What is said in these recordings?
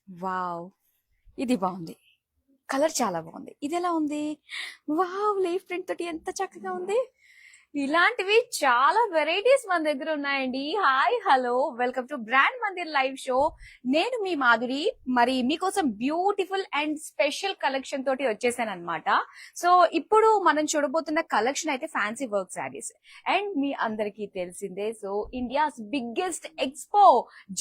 Wow! ఇది బావుంది. Colour చాలా బాగుంది. ఇది ఎలా ఉంది? వావ్! లీఫ్ ప్రింట్ తోటి ఎంత చక్కగా ఉంది. ఇలాంటివి చాలా వెరైటీస్ మన దగ్గర ఉన్నాయండి. Hi hello welcome to brand Mandir live show. నేను మీ మాధురి. మరి మీకోసం బ్యూటిఫుల్ అండ్ స్పెషల్ కలెక్షన్ తోటి వచ్చేసాను అనమాట. సో ఇప్పుడు మనం చూడబోతున్న కలెక్షన్ అయితే ఫ్యాన్సీ వర్క్ శారీస్. అండ్ మీ అందరికీ తెలిసిందే, సో ఇండియాస్ బిగ్గెస్ట్ ఎక్స్పో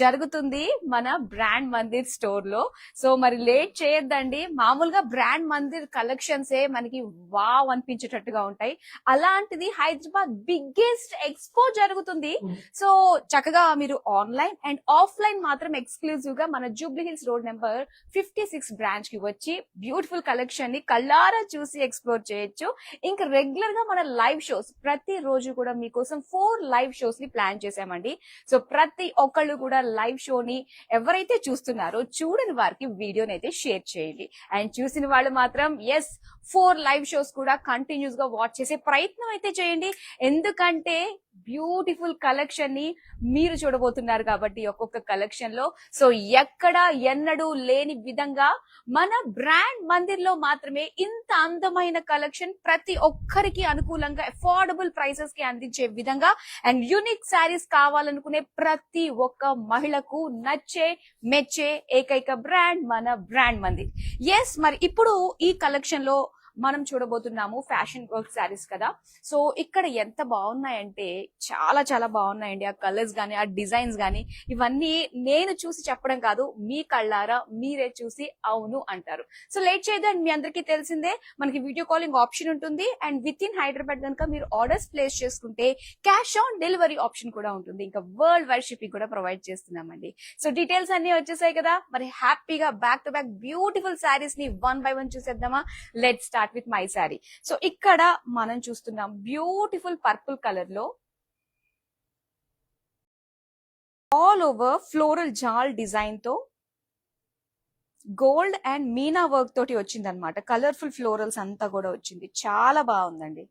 జరుగుతుంది మన బ్రాండ్ మందిర్ స్టోర్ లో. సో మరి లేట్ చేయొద్దండి. మామూలుగా బ్రాండ్ మందిర్ కలెక్షన్స్ ఏ మనకి వావ్ అనిపించేటట్టుగా ఉంటాయి. అలాంటిది హైదరాబాద్ బిగ్గెస్ట్ ఎక్స్పో జరుగుతుంది. సో చక్కగా మీరు ఆన్లైన్ అండ్ ఆఫ్లైన్ మాత్రం ఎక్స్క్లూజివ్ గా మన Jubilee Hills road number 56 branch కి వచ్చి బ్యూటిఫుల్ కలెక్షన్ ని కళ్ళారా చూసి ఎక్స్ప్లోర్ చేయొచ్చు. ఇంకా రెగ్యులర్ గా మన లైవ్ షోస్ ప్రతి రోజు కూడా మీకోసం 4 లైవ్ షోస్ ని ప్లాన్ చేసామండి. సో ప్రతి ఒక్కళ్ళు కూడా లైవ్ షోని ఎవరైతే చూస్తున్నారో చూడని వారికి వీడియోని అయితే షేర్ చేయండి. అండ్ చూసిన వాళ్ళు మాత్రం 4 లైవ్ షోస్ కూడా కంటిన్యూస్ గా వాచ్ చేసే ప్రయత్నం అయితే చేయండి. ఎందుకంటే బ్యూటిఫుల్ కలెక్షన్ ని మీరు చూడబోతున్నారు కాబట్టి ఒక్కొక్క కలెక్షన్ లో సో ఎక్కడ ఎన్నడూ లేని విధంగా మన బ్రాండ్ మందిర్ లో మాత్రమే ఇంత అందమైన కలెక్షన్ ప్రతి ఒక్కరికి అనుకూలంగా అఫోర్డబుల్ ప్రైసెస్ కి అందించే విధంగా అండ్ యూనిక్ శారీస్ కావాలనుకునే ప్రతి ఒక్క మహిళకు నచ్చే మెచ్చే ఏకైక బ్రాండ్ మన బ్రాండ్ మందిర్. మరి ఇప్పుడు ఈ కలెక్షన్ లో మనం చూడబోతున్నాము ఫ్యాషన్ వర్క్ శారీస్ కదా. సో ఇక్కడ ఎంత బాగున్నాయంటే చాలా చాలా బాగున్నాయండి. ఆ కలర్స్ గానీ ఆ డిజైన్స్ గానీ ఇవన్నీ నేను చూసి చెప్పడం కాదు, మీ కళ్ళారా మీరే చూసి అవును అంటారు. సో లేట్ చేయదండి, మీ అందరికీ తెలిసిందే మనకి వీడియో కాలింగ్ ఆప్షన్ ఉంటుంది. అండ్ విత్ ఇన్ హైదరాబాద్ కనుక మీరు ఆర్డర్స్ ప్లేస్ చేసుకుంటే క్యాష్ ఆన్ డెలివరీ ఆప్షన్ కూడా ఉంటుంది. ఇంకా వరల్డ్ వైడ్ షిప్పింగ్ కూడా ప్రొవైడ్ చేస్తున్నామండి. సో డీటెయిల్స్ అన్ని వచ్చేసాయి కదా. మరి హ్యాపీగా back to back beautiful saris ని 1 by 1 చూసేద్దామా? Let start with my sari. So ఇక్కడ మనం చూస్తున్నాం బ్యూటిఫుల్ పర్పుల్ కలర్ లో ఆల్ ఓవర్ ఫ్లోరల్ జాల్ డిజైన్ తో గోల్డ్ అండ్ మీనా వర్క్ తోటి వచ్చింది అనమాట. కలర్ఫుల్ ఫ్లోరల్స్ అంతా కూడా వచ్చింది, చాలా బాగుందండి.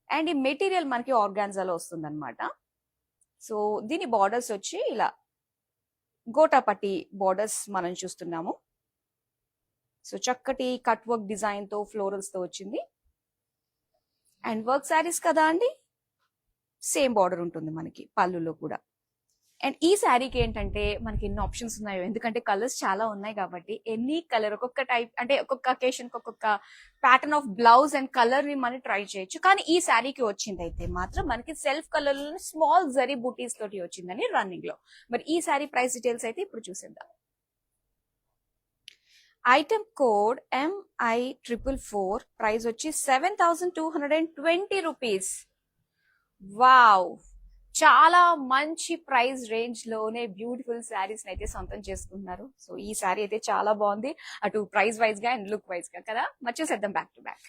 అండ్ ఈ మెటీరియల్ మనకి ఆర్గాన్జాలో వస్తుంది అనమాట. సో దీని బార్డర్స్ వచ్చి ఇలా గోటాపట్టి బార్డర్స్ మనం చూస్తున్నాము. సో చక్కటి కట్ వర్క్ డిజైన్ తో ఫ్లోరల్స్ తో వచ్చింది. అండ్ వర్క్ శారీస్ కదా అండి, సేమ్ బార్డర్ ఉంటుంది మనకి పళ్ళులో కూడా. అండ్ ఈ శారీకి ఏంటంటే మనకి ఎన్ని ఆప్షన్స్ ఉన్నాయో, ఎందుకంటే కలర్స్ చాలా ఉన్నాయి కాబట్టి ఎనీ కలర్ ఒక్కొక్క టైప్ అంటే ఒక్కొక్క అకేషన్ ఒక్కొక్క pattern of blouse and colour ని మనం ట్రై చేయొచ్చు. కానీ ఈ శారీకి వచ్చింది అయితే మాత్రం మనకి సెల్ఫ్ కలర్ లో స్మాల్ జరీ బూటీస్ తోటి వచ్చిందని రన్నింగ్ లో. మరి ఈ శారీ ప్రైస్ డీటెయిల్స్ అయితే ఇప్పుడు చూసేద్దాం. ఐటమ్ కోడ్ MI444, ప్రైస్ వచ్చి 7220 రూపీస్. వావ్, చాలా మంచి ప్రైస్ రేంజ్ లోనే బ్యూటిఫుల్ శారీస్ అయితే సొంతం చేసుకుంటున్నారు. సో ఈ శారీ అయితే చాలా బాగుంది, అటు ప్రైస్ వైజ్ గా అండ్ లుక్ వైజ్ గా కదా. మర్చేసేద్దాం back to back.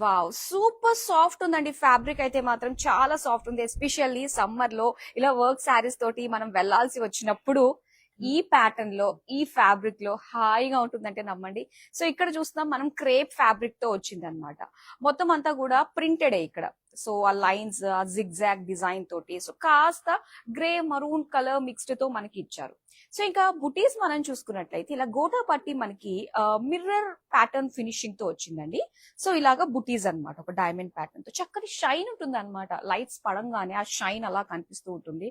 Wow, super soft ఉందండి. ఫ్యాబ్రిక్ అయితే మాత్రం చాలా సాఫ్ట్ ఉంది. ఎస్పెషల్లీ సమ్మర్ లో ఇలా వర్క్ శారీస్ తోటి మనం వెళ్లాల్సి వచ్చినప్పుడు ఈ ప్యాటర్న్ లో ఈ ఫ్యాబ్రిక్ లో హాయిగా ఉంటుందంటే నమ్మండి. సో ఇక్కడ చూస్తున్నాం మనం క్రేప్ ఫ్యాబ్రిక్ తో వచ్చింది అనమాట. మొత్తం అంతా కూడా ప్రింటెడ్ ఇక్కడ. సో ఆ లైన్స్ ఆ జిగ్జాగ్ డిజైన్ తోటి సో కాస్త గ్రే మరూన్ కలర్ మిక్స్డ్ తో మనకి ఇచ్చారు. సో ఇంకా బుటీస్ మనం చూసుకున్నట్లయితే ఇలా గోటా పట్టి మనకి మిర్రర్ ప్యాటర్న్ ఫినిషింగ్ తో వచ్చిందండి. సో ఇలాగా బుటీస్ అనమాట, ఒక డైమండ్ ప్యాటర్న్ తో చక్కటి షైన్ ఉంటుంది అనమాట. లైట్స్ పడంగానే ఆ షైన్ అలా కనిపిస్తూ ఉంటుంది.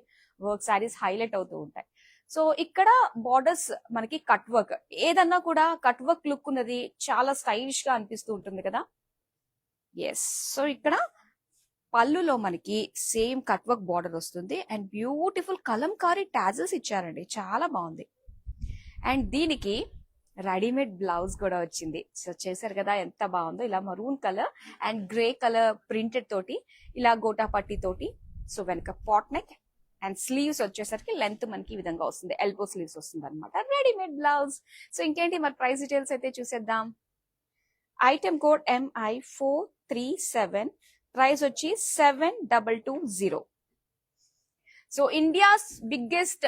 వర్క్ శారీస్ హైలైట్ అవుతూ ఉంటాయి. సో ఇక్కడ బార్డర్స్ మనకి కట్ వర్క్, ఏదన్నా కూడా కట్ వర్క్ లుక్ ఉన్నది చాలా స్టైలిష్ గా అనిపిస్తూ ఉంటుంది కదా. సో ఇక్కడ పళ్ళులో మనకి సేమ్ కట్ వర్క్ బార్డర్ వస్తుంది అండ్ బ్యూటిఫుల్ కలంకారీ టాజల్స్ ఇచ్చారండి, చాలా బాగుంది. అండ్ దీనికి రెడీమేడ్ బ్లౌజ్ కూడా వచ్చింది. సో చేశారు కదా ఎంత బాగుందో, ఇలా maroon colour and grey colour printed తోటి ఇలా గోటా పట్టి తోటి. సో వెనక పాట్ నెక్ అండ్ స్లీవ్స్ వచ్చేసరికి లెంత్ మనకి ఈ విధంగా వస్తుంది, ఎల్బో స్లీవ్స్ వస్తుంది అనమాట. Readymade blouse. సో ఇంకేంటి మరి ప్రైస్ డీటెయిల్స్ అయితే చూసేద్దాం. ఐటమ్ కోడ్ MI437, ప్రైస్ వచ్చి 7220. So India's biggest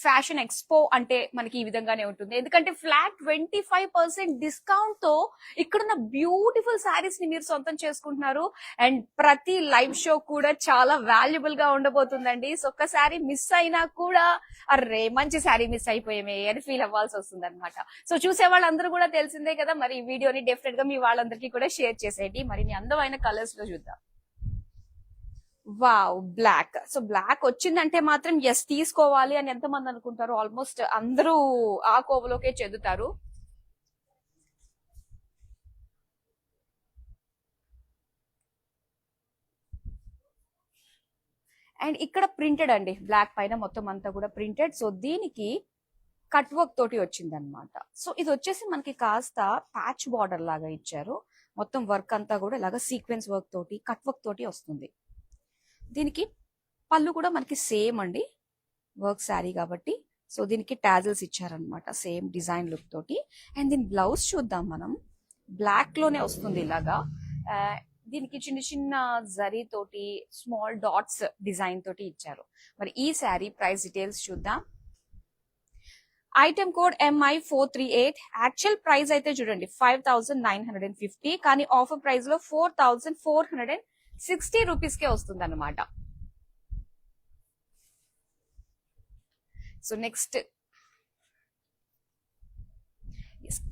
fashion expo అంటే మనకి ఈ విధంగానే ఉంటుంది. ఎందుకంటే ఫ్లాట్ 25% డిస్కౌంట్ తో ఇక్కడున్న బ్యూటిఫుల్ శారీస్ ని మీరు సొంతం చేసుకుంటున్నారు. అండ్ ప్రతి లైవ్ షో కూడా చాలా వాల్యుబుల్ గా ఉండబోతుందండి. సో ఒక్క శారీ మిస్ అయినా కూడా అర్రే మంచి శారీ మిస్ అయిపోయామే అని ఫీల్ అవ్వాల్సి వస్తుంది అనమాట. సో చూసే వాళ్ళందరూ కూడా తెలిసిందే కదా, మరి ఈ వీడియోని డెఫినెట్ గా మీ వాళ్ళందరికీ కూడా షేర్ చేసేయండి. మరి అందమైన కలర్స్ లో చూద్దాం. Wow, black. సో బ్లాక్ వచ్చిందంటే మాత్రం ఎస్ తీసుకోవాలి అని ఎంతమంది అనుకుంటారు? ఆల్మోస్ట్ అందరూ ఆ కోవలోకే చెందుతారు. అండ్ ఇక్కడ ప్రింటెడ్ అండి, బ్లాక్ పైన మొత్తం అంతా కూడా ప్రింటెడ్. సో దీనికి కట్ వర్క్ తోటి వచ్చింది అనమాట. సో ఇది వచ్చేసి మనకి కాస్త ప్యాచ్ బార్డర్ లాగా ఇచ్చారు. మొత్తం వర్క్ అంతా కూడా ఇలాగా సీక్వెన్స్ వర్క్ తోటి కట్ వర్క్ తోటి వస్తుంది. దీనికి పళ్ళు కూడా మనకి సేమ్ అండి, వర్క్ శారీ కాబట్టి. సో దీనికి టాజిల్స్ ఇచ్చారనమాట సేమ్ డిజైన్ లుక్ తోటి. అండ్ దీని బ్లౌజ్ చూద్దాం మనం. బ్లాక్ లోనే వస్తుంది ఇలాగా. దీనికి చిన్న చిన్న జరీ తోటి స్మాల్ డాట్స్ డిజైన్ తోటి ఇచ్చారు. మరి ఈ శారీ ప్రైస్ డీటెయిల్స్ చూద్దాం. Item code MI438. Actual price అయితే చూడండి 5950, కానీ ఆఫర్ ప్రైస్ లో 4460 రూపీస్ కే వస్తుంది అనమాట. సో నెక్స్ట్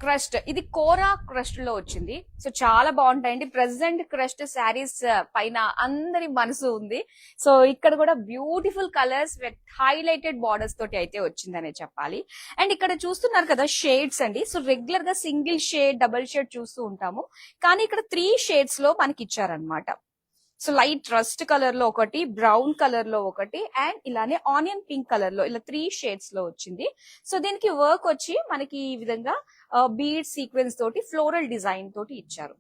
క్రస్ట్, ఇది కోరా క్రస్ట్ లో వచ్చింది. సో చాలా బాగుంటాయండి. ప్రెసెంట్ క్రస్ట్ శారీస్ పైన అందరి మనసు ఉంది. సో ఇక్కడ కూడా beautiful colours with highlighted borders తోటి అయితే వచ్చిందనే చెప్పాలి. అండ్ ఇక్కడ చూస్తున్నారు కదా షేడ్స్ అండి. సో రెగ్యులర్ గా సింగిల్ షేడ్, డబుల్ షేడ్ చూస్తూ ఉంటాము, కానీ ఇక్కడ 3 షేడ్స్ లో మనకి ఇచ్చారనమాట. సో లైట్ రస్ట్ కలర్ లో ఒకటి, బ్రౌన్ కలర్ లో ఒకటి, అండ్ ఇలానే ఆనియన్ పింక్ కలర్ లో, ఇలా 3 షేడ్స్ లో వచ్చింది. సో దీనికి వర్క్ వచ్చి మనకి ఈ విధంగా బీడ్ సీక్వెన్స్ తోటి ఫ్లోరల్ డిజైన్ తోటి ఇచ్చారు.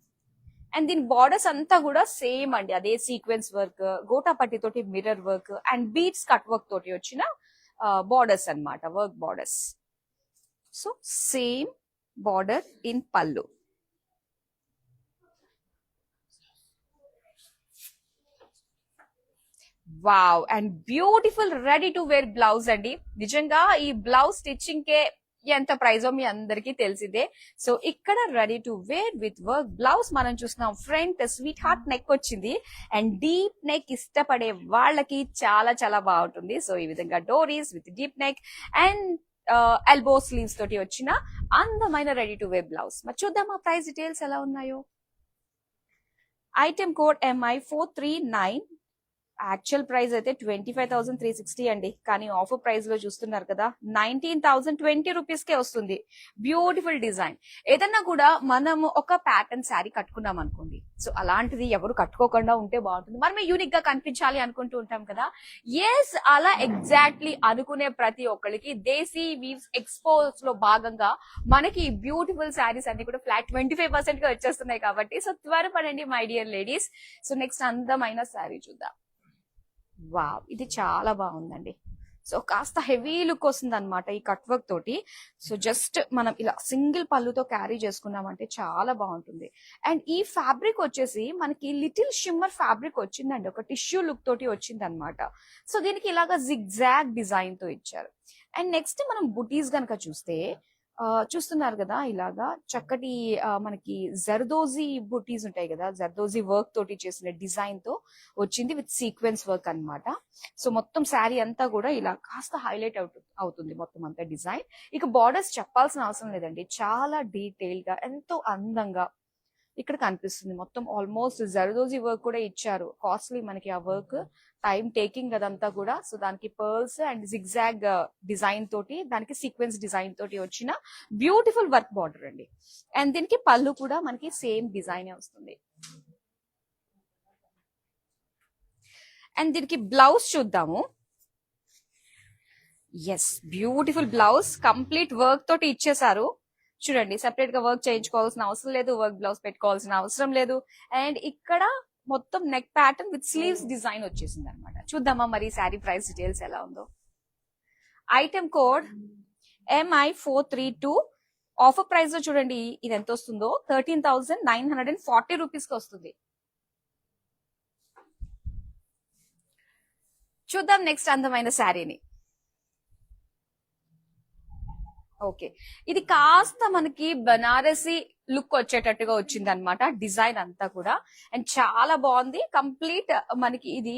అండ్ దీని బార్డర్స్ అంతా కూడా సేమ్ అండి, అదే సీక్వెన్స్ వర్క్, గోటాపట్టి తోటి mirror work and beads cut work తోటి వచ్చిన బార్డర్స్ అన్నమాట, work borders. So same border in pallu. Wow, and beautiful ready to wear blouse అండి. నిజంగా ఈ బ్లౌజ్ స్టిచ్చింగ్ కే ఎంత ప్రైజో మీ అందరికీ తెలిసిందే. సో ఇక్కడ ready to wear with work blouse మనం చూస్తున్నాం. ఫ్రంట్ స్వీట్ హార్ట్ నెక్ వచ్చింది, అండ్ డీప్ నెక్ ఇష్టపడే వాళ్ళకి చాలా చాలా బాగుంటుంది. సో ఈ విధంగా డోరీస్ with deep neck and elbow sleeves తోటి వచ్చిన అందమైన రెడీ టు వేర్ బ్లౌజ్. మరి చూద్దాం ఆ ప్రైస్ డీటెయిల్స్ ఎలా ఉన్నాయో. Item code MI439. Actual price అయితే 25,360 అండి, కానీ ఆఫర్ ప్రైస్ లో చూస్తున్నారు కదా 19,020 రూపీస్ కే వస్తుంది. Beautiful design. ఏదన్నా కూడా మనం ఒక ప్యాటర్న్ శారీ కట్టుకున్నాం అనుకోండి, సో అలాంటిది ఎవరు కట్టుకోకుండా ఉంటే బాగుంటుంది. మనమే యూనిక్ గా కనిపించాలి అనుకుంటూ ఉంటాం కదా. ఎస్, అలా ఎగ్జాక్ట్లీ అనుకునే ప్రతి ఒక్కరికి దేశీ వీవ్స్ ఎక్స్పోస్ లో భాగంగా మనకి బ్యూటిఫుల్ శారీస్ అన్ని కూడా ఫ్లాట్ 25% గా వచ్చేస్తున్నాయి కాబట్టి సో త్వరపడండి my dear ladies. So next అందమైన శారీ చూద్దాం. వావ్, ఇది చాలా బాగుందండి. సో కాస్త హెవీ లుక్ వస్తుంది అనమాట ఈ కట్ వర్క్ తోటి. సో జస్ట్ మనం ఇలా సింగిల్ పళ్ళుతో క్యారీ చేసుకున్నామంటే చాలా బాగుంటుంది. అండ్ ఈ ఫ్యాబ్రిక్ వచ్చేసి మనకి లిటిల్ షిమ్మర్ ఫ్యాబ్రిక్ వచ్చిందండి, ఒక టిష్యూ లుక్ తోటి వచ్చింది అనమాట. సో దీనికి ఇలాగా జిగ్జాగ్ డిజైన్ తో ఇచ్చారు. అండ్ నెక్స్ట్ మనం బుటీస్ గనక చూస్తే చూస్తున్నారు కదా, ఇలాగా చక్కటి మనకి జర్దోజీ బుటీస్ ఉంటాయి కదా, జర్దోజీ వర్క్ తోటి చేసిన డిజైన్ తో వచ్చింది విత్ సీక్వెన్స్ వర్క్ అన్నమాట. సో మొత్తం శారీ అంతా కూడా ఇలా కాస్త హైలైట్ అవుతుంది మొత్తం అంతా డిజైన్. ఇక బార్డర్స్ చెప్పాల్సిన అవసరం లేదండి, చాలా డీటెయిల్ గా ఎంతో అందంగా ఇక్కడ కనిపిస్తుంది. మొత్తం ఆల్మోస్ట్ జర్దోజీ వర్క్ కూడా ఇచ్చారు. కాస్ట్లీ మనకి ఆ వర్క్, టైం టేకింగ్ అదంతా కూడా. సో దానికి పర్ల్స్ అండ్ జిగ్జాగ్ డిజైన్ తోటి, దానికి సీక్వెన్స్ డిజైన్ తోటి వచ్చిన బ్యూటిఫుల్ వర్క్ బార్డర్ అండి. అండ్ దీనికి పళ్ళు కూడా మనకి సేమ్ డిజైన్ వస్తుంది. అండ్ దీనికి బ్లౌజ్ చూద్దాము. Yes, beautiful blouse, complete work తోటి ఇచ్చేసారు. చూడండి, సెపరేట్ గా వర్క్ చేయించుకోవాల్సిన అవసరం లేదు, వర్క్ బ్లౌజ్ పెట్టుకోవాల్సిన అవసరం లేదు. అండ్ ఇక్కడ మొత్తం neck pattern with sleeves design వచ్చేసింది అనమాట. చూద్దామా మరి శారీ ప్రైస్ డీటెయిల్స్ ఎలా ఉందో. Item code MI432. Offer price లో చూడండి ఇది ఎంత వస్తుందో, 13,940 రూపీస్ కి వస్తుంది. చూద్దాం నెక్స్ట్ అందమైన శారీని. ఓకే, ఇది కాస్త మనకి బనారసి లుక్ వచ్చేటట్టుగా వచ్చింది అనమాట డిజైన్ అంతా కూడా. అండ్ చాలా బాగుంది. కంప్లీట్ మనకి ఇది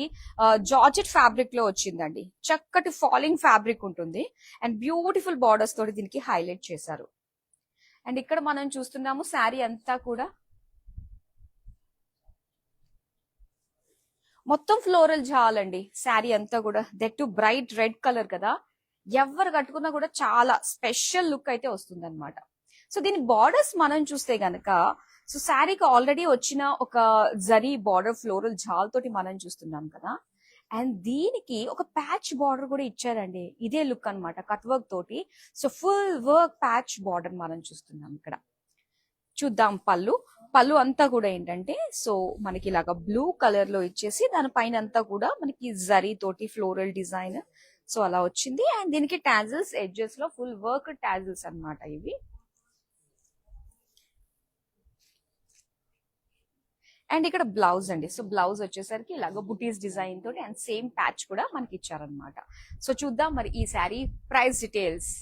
జార్జెట్ ఫ్యాబ్రిక్ లో వచ్చిందండి. చక్కటి ఫాలింగ్ ఫ్యాబ్రిక్ ఉంటుంది అండ్ బ్యూటిఫుల్ బార్డర్స్ తోటి దీనికి హైలైట్ చేశారు. అండ్ ఇక్కడ మనం చూస్తున్నాము శారీ అంతా కూడా మొత్తం ఫ్లోరల్ జాలండి. శారీ అంతా కూడా that to bright red colour కదా, ఎవరు కట్టుకున్నా కూడా చాలా స్పెషల్ లుక్ అయితే వస్తుంది అనమాట. సో దీని బార్డర్స్ మనం చూస్తే గనక, సో శారీకి ఆల్రెడీ వచ్చిన ఒక జరీ బార్డర్ ఫ్లోరల్ జాల్ తోటి మనం చూస్తున్నాం కదా, అండ్ దీనికి ఒక ప్యాచ్ బార్డర్ కూడా ఇచ్చారండి. ఇదే లుక్ అన్నమాట కట్ వర్క్ తోటి. So full work patch border మనం చూస్తున్నాం ఇక్కడ. చూద్దాం పళ్ళు. పళ్ళు అంతా కూడా ఏంటంటే, సో మనకి ఇలాగా బ్లూ కలర్ లో ఇచ్చేసి దానిపైన అంతా కూడా మనకి జరీ తోటి ఫ్లోరల్ డిజైన్ సో అలా వచ్చింది. అండ్ దీనికి టాజిల్స్ ఎడ్జెస్ లో ఫుల్ వర్క్ టాజిల్స్ అన్నమాట ఇవి. అండ్ ఇక్కడ బ్లౌజ్ అండి. సో బ్లౌజ్ వచ్చేసరికి ఇలాగ బుటీస్ డిజైన్ తోటి అండ్ సేమ్ ప్యాచ్ కూడా మనకి ఇచ్చారనమాట. సో చూద్దాం మరి ఈ sari price details.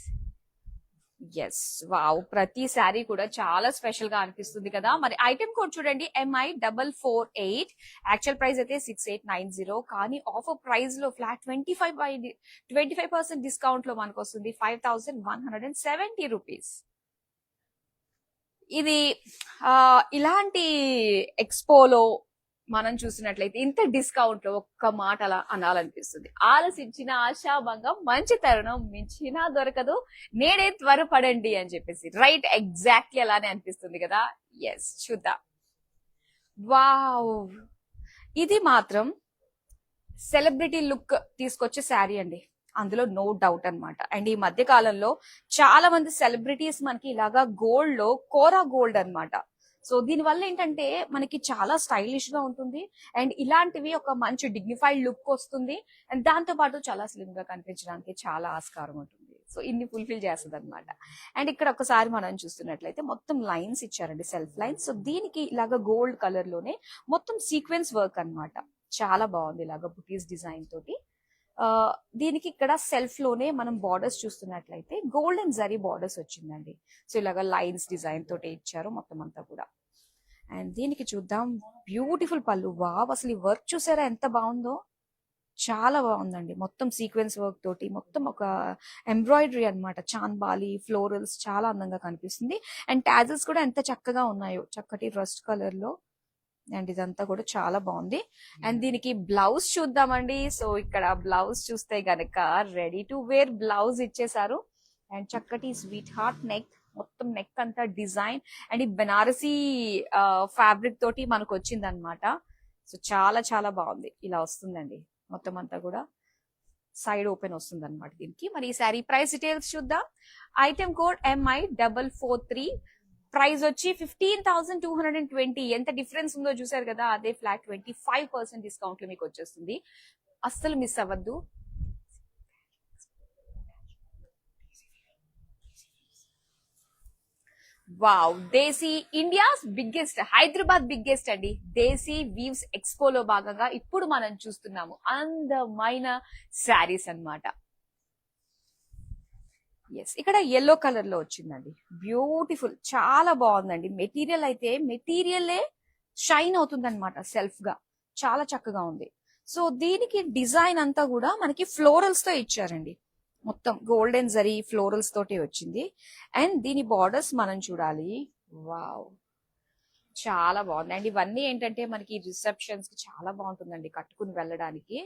Yes, wow, ప్రతి శారీ కూడా చాలా స్పెషల్ గా అనిపిస్తుంది కదా. మరి ఐటమ్ కోడ్ చూడండి, MI448. యాక్చువల్ ప్రైస్ అయితే 6890, కానీ ఆఫర్ ప్రైస్ లో ఫ్లాట్ 25% డిస్కౌంట్ లో మనకు వస్తుంది 5170 రూపీస్. ఇది ఇలాంటి ఎక్స్పోలో మనం చూసినట్లయితే ఇంత డిస్కౌంట్ లో ఒక్క మాట అలా అనాలనిపిస్తుంది. ఆలసించిన ఆశాభంగం మంచి తరుణం మించినా దొరకదు, నేడే త్వరపడండి అని చెప్పేసి. రైట్, ఎగ్జాక్ట్లీ అలానే అనిపిస్తుంది కదా. ఎస్, చూద్దాం. వావ్, ఇది మాత్రం సెలబ్రిటీ లుక్ తీసుకొచ్చే శారీ అండి, అందులో నో డౌట్ అన్నమాట. అండ్ ఈ మధ్య కాలంలో చాలా మంది సెలబ్రిటీస్ మనకి ఇలాగా గోల్డ్ లో కోరా గోల్డ్ అన్నమాట. సో దీని వల్ల ఏంటంటే మనకి చాలా స్టైలిష్ గా ఉంటుంది అండ్ ఇలాంటివి ఒక మంచి డిగ్నిఫైడ్ లుక్ వస్తుంది. అండ్ దాంతో పాటు చాలా స్లిమ్ గా కనిపించడానికి చాలా ఆస్కారం ఉంటుంది. సో ఇన్ని ఫుల్ఫిల్ చేస్తుంది అనమాట. అండ్ ఇక్కడ ఒకసారి మనం చూస్తున్నట్లయితే మొత్తం లైన్స్ ఇచ్చారండి, సెల్ఫ్ లైన్స్. సో దీనికి ఇలాగ గోల్డ్ కలర్ లోనే మొత్తం సీక్వెన్స్ వర్క్ అన్నమాట. చాలా బాగుంది ఇలాగ బుటీస్ డిజైన్ తోటి. దీనికి ఇక్కడ సెల్ఫ్ లోనే మనం బార్డర్స్ చూస్తున్నట్లయితే గోల్డెన్ జరీ బార్డర్స్ వచ్చిందండి. సో ఇలాగా లైన్స్ డిజైన్ తోటి ఇచ్చారు మొత్తం అంతా కూడా. అండ్ దీనికి చూద్దాం బ్యూటిఫుల్ పళ్ళు. వావ్, అసలు ఈ వర్క్ చూసారా ఎంత బాగుందో, చాలా బాగుందండి. మొత్తం సీక్వెన్స్ వర్క్ తోటి మొత్తం ఒక ఎంబ్రాయిడరీ అన్నమాట. చాన్బాలి ఫ్లోరల్స్ చాలా అందంగా కనిపిస్తుంది. అండ్ టాజిల్స్ కూడా ఎంత చక్కగా ఉన్నాయో, చక్కటి రస్ట్ కలర్ లో. అండ్ ఇదంతా కూడా చాలా బాగుంది. అండ్ దీనికి బ్లౌజ్ చూద్దామండి. సో ఇక్కడ బ్లౌజ్ చూస్తే గనక రెడీ టు వేర్ బ్లౌజ్ ఇచ్చేసారు. అండ్ చక్కటి స్వీట్ హార్ట్ నెక్, మొత్తం నెక్ అంతా డిజైన్ అండ్ ఈ బెనారసీ ఫ్యాబ్రిక్ తోటి మనకు వచ్చింది అనమాట. సో చాలా చాలా బాగుంది. ఇలా వస్తుందండి మొత్తం అంతా కూడా, సైడ్ ఓపెన్ వస్తుంది అనమాట దీనికి. మరి ఈ సారీ ప్రైస్ డీటెయిల్స్ చూద్దాం. Item code MI443. ప్రైస్ వచ్చి 15,220. ఎంత డిఫరెన్స్ ఉందో చూసారు కదా, అదే ఫ్లాట్ 25% డిస్కౌంట్ లో మీకు వచ్చేస్తుంది. అస్సలు మిస్ అవ్వద్దు. వావ్, దేశీ ఇండియాస్ బిగ్గెస్ట్, హైదరాబాద్ బిగ్గెస్ట్ అండి. దేశీ వీవ్స్ ఎక్స్పోలో భాగంగా ఇప్పుడు మనం చూస్తున్నాము అందమైన శారీస్ అన్నమాట. ఎస్, ఇక్కడ ఎల్లో కలర్ లో వచ్చిందండి. బ్యూటిఫుల్, చాలా బాగుందండి. మెటీరియల్ అయితే మెటీరియలే షైన్ అవుతుంది అనమాట సెల్ఫ్ గా, చాలా చక్కగా ఉంది. సో దీనికి డిజైన్ అంతా కూడా మనకి ఫ్లోరల్స్ తో ఇచ్చారండి. మొత్తం గోల్డెన్ జరీ ఫ్లోరల్స్ తోటి వచ్చింది. అండ్ దీని బార్డర్స్ మనం చూడాలి. వావ్, చాలా బాగుంది. అండ్ ఇవన్నీ ఏంటంటే మనకి రిసెప్షన్స్ కి చాలా బాగుంటుందండి, కట్టుకుని వెళ్ళడానికి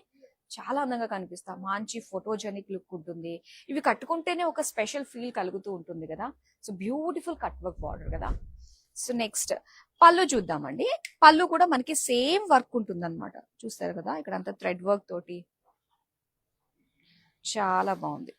చాలా అందంగా కనిపిస్తాం. మంచి ఫోటోజెనిక్ లుక్ ఉంటుంది. ఇవి కట్టుకుంటేనే ఒక స్పెషల్ ఫీల్ కలుగుతూ ఉంటుంది కదా. So beautiful cut work border కదా. సో నెక్స్ట్ పళ్ళు చూద్దామండి. పళ్ళు కూడా మనకి సేమ్ వర్క్ ఉంటుంది అనమాట. చూస్తారు కదా, ఇక్కడ అంతా థ్రెడ్ వర్క్ తోటి చాలా బాగుంది.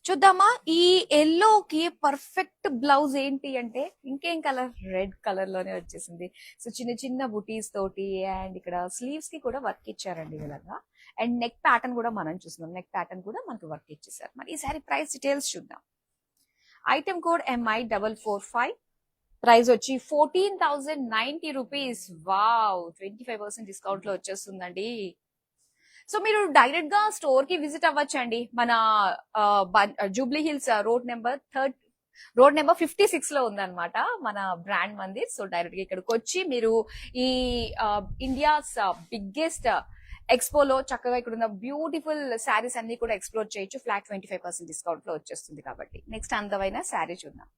చూద్దామా, ఈ ఎల్లోకి పర్ఫెక్ట్ బ్లౌజ్ ఏంటి అంటే ఇంకేం కలర్, రెడ్ కలర్ లోనే వచ్చేసింది. సో చిన్న చిన్న బుటీస్ తోటి అండ్ ఇక్కడ స్లీవ్స్ కి కూడా వర్క్ ఇచ్చారండి ఇలాగా. అండ్ నెక్ ప్యాటర్న్ కూడా మనం చూస్తున్నాం, నెక్ ప్యాటర్న్ కూడా మనకి వర్క్ ఇచ్చేసారు. మరి ఈసారి ప్రైస్ డీటెయిల్స్ చూద్దాం. Item code MI445. ప్రైస్ వచ్చి 14,090 రూపీస్. వావ్, 25% డిస్కౌంట్ లో వచ్చేస్తుందండి. సో మీరు డైరెక్ట్ గా స్టోర్ కి విజిట్ అవ్వచ్చండి. మన జూబ్లీ హిల్స్ రోడ్ నెంబర్ 56 లో ఉందన్నమాట మన బ్రాండ్ మందిర్. సో డైరెక్ట్ గా ఇక్కడికి వచ్చి మీరు ఈ ఇండియాస్ బిగ్గెస్ట్ ఎక్స్పోలో చక్కగా ఇక్కడ ఉన్న బ్యూటిఫుల్ శారీస్ అన్ని కూడా ఎక్స్ప్లోర్ చేయొచ్చు. ఫ్లాట్ 25% డిస్కౌంట్ లో వచ్చేస్తుంది కాబట్టి. నెక్స్ట్ అందమైన శారీ చూద్దాం.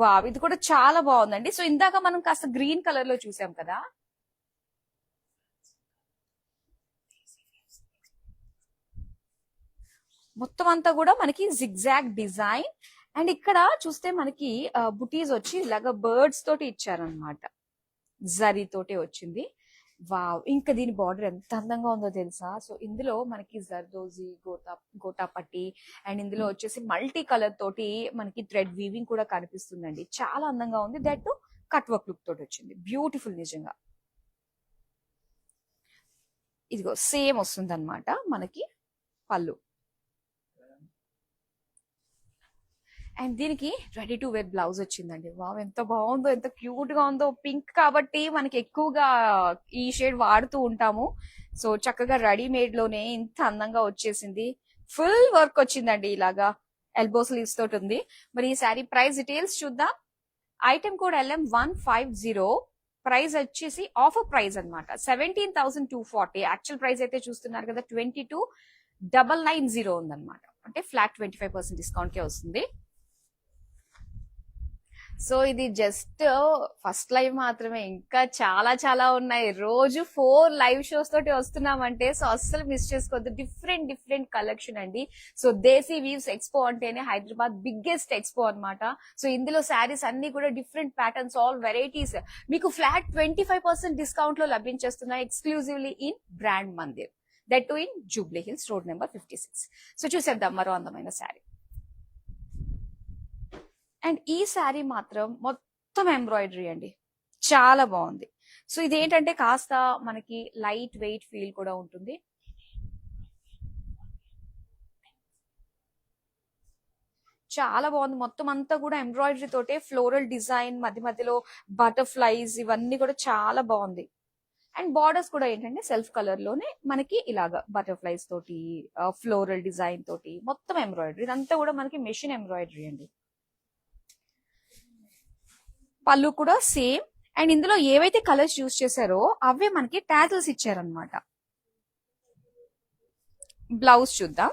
వావ్, ఇది కూడా చాలా బాగుందండి. సో ఇందాక మనం కాస్త గ్రీన్ కలర్ లో చూసాం కదా, మొత్తం అంతా కూడా మనకి జిగ్జాగ్ డిజైన్. అండ్ ఇక్కడ చూస్తే మనకి బుటీస్ వచ్చి ఇలాగా బర్డ్స్ తోటి ఇచ్చారనమాట, జరీ తోటి వచ్చింది. వావ్, ఇంకా దీని బార్డర్ ఎంత అందంగా ఉందో తెలుసా. సో ఇందులో మనకి జర్దోజీ, గోటాపట్టి అండ్ ఇందులో వచ్చేసి మల్టీ కలర్ తోటి మనకి థ్రెడ్ వీవింగ్ కూడా కనిపిస్తుందండి. చాలా అందంగా ఉంది. దట్ కట్ వర్క్ లుక్ తోటి వచ్చింది. బ్యూటిఫుల్ నిజంగా. ఇదిగో సేమ్ వస్తుంది అనమాట మనకి పళ్ళు. అండ్ దీనికి రెడీ టు వేర్ బ్లౌజ్ వచ్చిందండి. వావ్, ఎంత బాగుందో, ఎంత క్యూట్ గా ఉందో. పింక్ కాబట్టి మనకి ఎక్కువగా ఈ షేడ్ వాడుతూ ఉంటాము. సో చక్కగా రెడీమేడ్ లోనే ఇంత అందంగా వచ్చేసింది. ఫుల్ వర్క్ వచ్చిందండి, ఇలాగా ఎల్బో స్లీవ్స్ తోటి ఉంది. మరి ఈ శారీ ప్రైస్ డీటెయిల్స్ చూద్దాం. Item code LM150. ప్రైస్ వచ్చేసి ఆఫర్ ప్రైస్ అనమాట 17,240. యాక్చువల్ ప్రైస్ అయితే చూస్తున్నారు కదా 22,990 ఉందన్నమాట. అంటే ఫ్లాట్ 25% డిస్కౌంట్ కే వస్తుంది. సో ఇది జస్ట్ ఫస్ట్ లైవ్ మాత్రమే, ఇంకా చాలా చాలా ఉన్నాయి. రోజు 4 లైవ్ షోస్ తోటి వస్తున్నామంటే సో అస్సలు మిస్ చేసుకోవద్దు. డిఫరెంట్ కలెక్షన్ అండి. సో దేశీ వీవ్స్ ఎక్స్పో అంటేనే హైదరాబాద్ బిగ్గెస్ట్ ఎక్స్పో అన్నమాట. సో ఇందులో శారీస్ అన్ని కూడా డిఫరెంట్ ప్యాటర్న్స్, ఆల్ వెరైటీస్ మీకు ఫ్లాట్ 25% డిస్కౌంట్ లో లభించేస్తున్నాయి. Exclusively in brand Mandir, that too in Jubilee Hills road number 56. So చూసేద్దాం మరో అందమైన శారీ. అండ్ ఈ శారీ మాత్రం మొత్తం ఎంబ్రాయిడరీ అండి, చాలా బాగుంది. సో ఇదేంటంటే కాస్త మనకి లైట్ వెయిట్ ఫీల్ కూడా ఉంటుంది. చాలా బాగుంది. మొత్తం అంతా కూడా ఎంబ్రాయిడరీ తోటే ఫ్లోరల్ డిజైన్, మధ్య మధ్యలో బటర్ఫ్లైస్, ఇవన్నీ కూడా చాలా బాగుంది. అండ్ బార్డర్స్ కూడా ఏంటంటే సెల్ఫ్ కలర్ లోనే మనకి ఇలాగా బటర్ఫ్లైస్ తోటి, ఫ్లోరల్ డిజైన్ తోటి మొత్తం ఎంబ్రాయిడరీ. ఇదంతా కూడా మనకి మెషిన్ ఎంబ్రాయిడరీ అండి. పళ్ళు కూడా సేమ్. అండ్ ఇందులో ఏవైతే కలర్స్ యూజ్ చేశారో అవే మనకి టాజిల్స్ ఇచ్చారనమాట. బ్లౌజ్ చూద్దాం.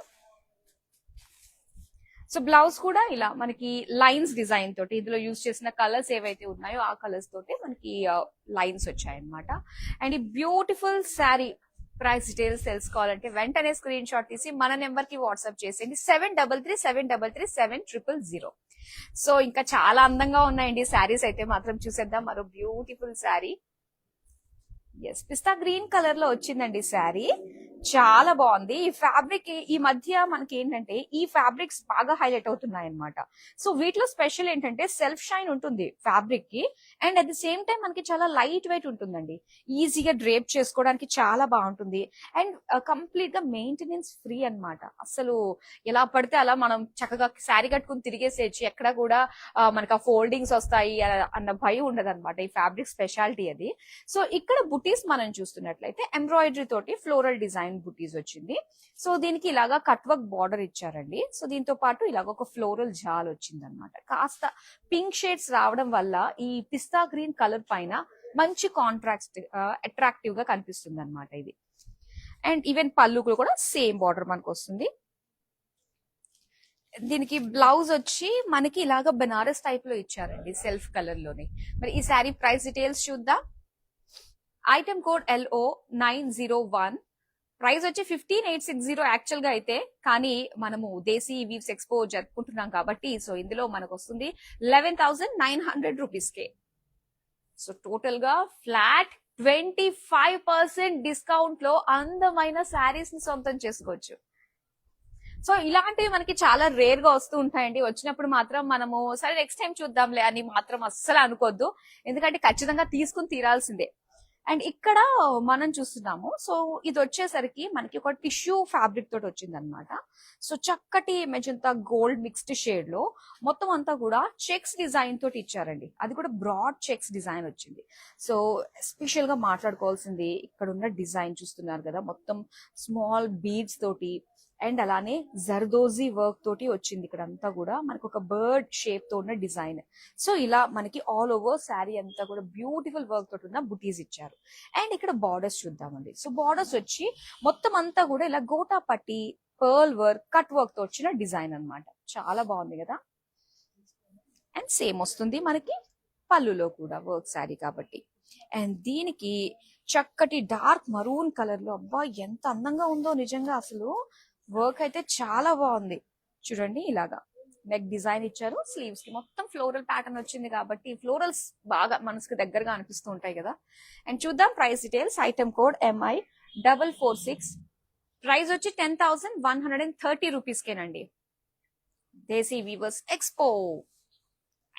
సో బ్లౌజ్ కూడా ఇలా మనకి లైన్స్ డిజైన్ తోటి, ఇందులో యూజ్ చేసిన కలర్స్ ఏవైతే ఉన్నాయో ఆ కలర్స్ తోటి మనకి లైన్స్ వచ్చాయన్నమాట. అండ్ ఈ బ్యూటిఫుల్ శారీ ప్రైస్ డీటెయిల్స్ తెలుసుకోవాలంటే వెంటనే స్క్రీన్ షాట్ తీసి మన నెంబర్ కి వాట్సాప్ చేసేయండి. 7337337000. సో ఇంకా చాలా అందంగా ఉన్నాయండి శారీస్ అయితే మాత్రం. చూసేద్దాం మరో బ్యూటిఫుల్ శారీ. ఎస్, పిస్తా గ్రీన్ కలర్ లో వచ్చిందండి శారీ. చాలా బాగుంది. ఈ ఫ్యాబ్రిక్ ఈ మధ్య మనకి ఏంటంటే ఈ ఫ్యాబ్రిక్స్ బాగా హైలైట్ అవుతున్నాయి అనమాట. సో వీటిలో స్పెషల్ ఏంటంటే సెల్ఫ్ షైన్ ఉంటుంది ఫ్యాబ్రిక్ కి. And at the same time మనకి చాలా లైట్ వెయిట్ ఉంటుందండి. ఈజీగా డ్రేప్ చేసుకోవడానికి చాలా బాగుంటుంది. అండ్ కంప్లీట్ గా మెయింటెనెన్స్ ఫ్రీ అన్నమాట. అసలు ఎలా పడితే అలా మనం చక్కగా శారీ కట్టుకుని తిరిగేసేయచ్చు. ఎక్కడ కూడా మనకి ఆ ఫోల్డింగ్స్ వస్తాయి అన్న భయం ఉండదు అనమాట. ఈ ఫ్యాబ్రిక్ స్పెషాలిటీ అది. సో ఇక్కడ బుటీస్ మనం చూస్తున్నట్లయితే ఎంబ్రాయిడరీ తోటి ఫ్లోరల్ డిజైన్ బుటీస్ వచ్చింది. సో దీనికి ఇలాగా కట్ వర్క్ బార్డర్ ఇచ్చారండి. సో దీంతో పాటు ఇలాగ ఒక ఫ్లోరల్ జాల్ వచ్చింది అనమాట. కాస్త పింక్ షేడ్స్ రావడం వల్ల ఈ పిస్తా గ్రీన్ కలర్ పైన మంచి కాంట్రాక్ట్ అట్రాక్టివ్ గా కనిపిస్తుంది అనమాట ఇది. అండ్ ఈవెన్ పళ్ళు కూడా సేమ్ బార్డర్ మనకు వస్తుంది. దీనికి బ్లౌజ్ వచ్చి మనకి ఇలాగ బనారస్ టైప్ లో ఇచ్చారండి, సెల్ఫ్ కలర్ లోనే. మరి ఈ శారీ ప్రైస్ డీటెయిల్స్ చూద్దాం. Item code LO901. ప్రైస్ వచ్చి 15,860 యాక్చువల్ గా అయితే, కానీ మనము దేశీ వీవ్స్ ఎక్స్పో జరుపుకుంటున్నాం కాబట్టి సో ఇందులో మనకు వస్తుంది 11,900 రూపీస్ కే. సో టోటల్ గా ఫ్లాట్ 25% డిస్కౌంట్ లో అందమైన శారీస్ ని సొంతం చేసుకోవచ్చు. సో ఇలాంటివి మనకి చాలా రేర్ గా వస్తూ ఉంటాయండి. వచ్చినప్పుడు మాత్రం మనము సరే నెక్స్ట్ టైం చూద్దాంలే అని మాత్రం అస్సలు అనుకోవద్దు. ఎందుకంటే ఖచ్చితంగా తీసుకుని తీరాల్సిందే. అండ్ ఇక్కడ మనం చూస్తున్నాము. సో ఇది వచ్చేసరికి మనకి ఒక టిష్యూ ఫ్యాబ్రిక్ తోటి వచ్చింది అనమాట. సో చక్కటి మెజంతా గోల్డ్ మిక్స్డ్ షేడ్ లో మొత్తం అంతా కూడా చెక్స్ డిజైన్ తోటి ఇచ్చారండి. అది కూడా బ్రాడ్ చెక్స్ డిజైన్ వచ్చింది. సో ఎస్పెషల్ గా మాట్లాడుకోవాల్సింది ఇక్కడ ఉన్న డిజైన్ చూస్తున్నారు కదా, మొత్తం స్మాల్ బీడ్స్ తోటి అండ్ అలానే జర్దోజీ వర్క్ తోటి వచ్చింది. ఇక్కడ అంతా కూడా మనకు ఒక బర్డ్ షేప్ తో ఉన్న డిజైన్. సో ఇలా మనకి ఆల్ ఓవర్ శారీ అంతా కూడా బ్యూటిఫుల్ వర్క్ తోటి ఉన్న బుటీస్ ఇచ్చారు. అండ్ ఇక్కడ బార్డర్స్ చూద్దామండి. సో బార్డర్స్ వచ్చి మొత్తం అంతా కూడా ఇలా గోటా పట్టి పర్ల్ వర్క్ కట్ వర్క్ తో వచ్చిన డిజైన్ అన్నమాట. చాలా బాగుంది కదా. అండ్ సేమ్ వస్తుంది మనకి పళ్ళులో కూడా వర్క్ శారీ కాబట్టి. అండ్ దీనికి చక్కటి డార్క్ మరూన్ కలర్ లో, అబ్బా ఎంత అందంగా ఉందో నిజంగా. అసలు వర్క్ అయితే చాలా బాగుంది చూడండి. ఇలాగా నెక్ డిజైన్ ఇచ్చారు. స్లీవ్స్ కి మొత్తం ఫ్లోరల్ ప్యాటర్న్ వచ్చింది కాబట్టి ఫ్లోరల్స్ బాగా మనసుకు దగ్గరగా అనిపిస్తూ ఉంటాయి కదా. అండ్ చూద్దాం price details. Item code MI446. Price వచ్చి 10,130 రూపీస్ కేనండి. Desi weavers expo.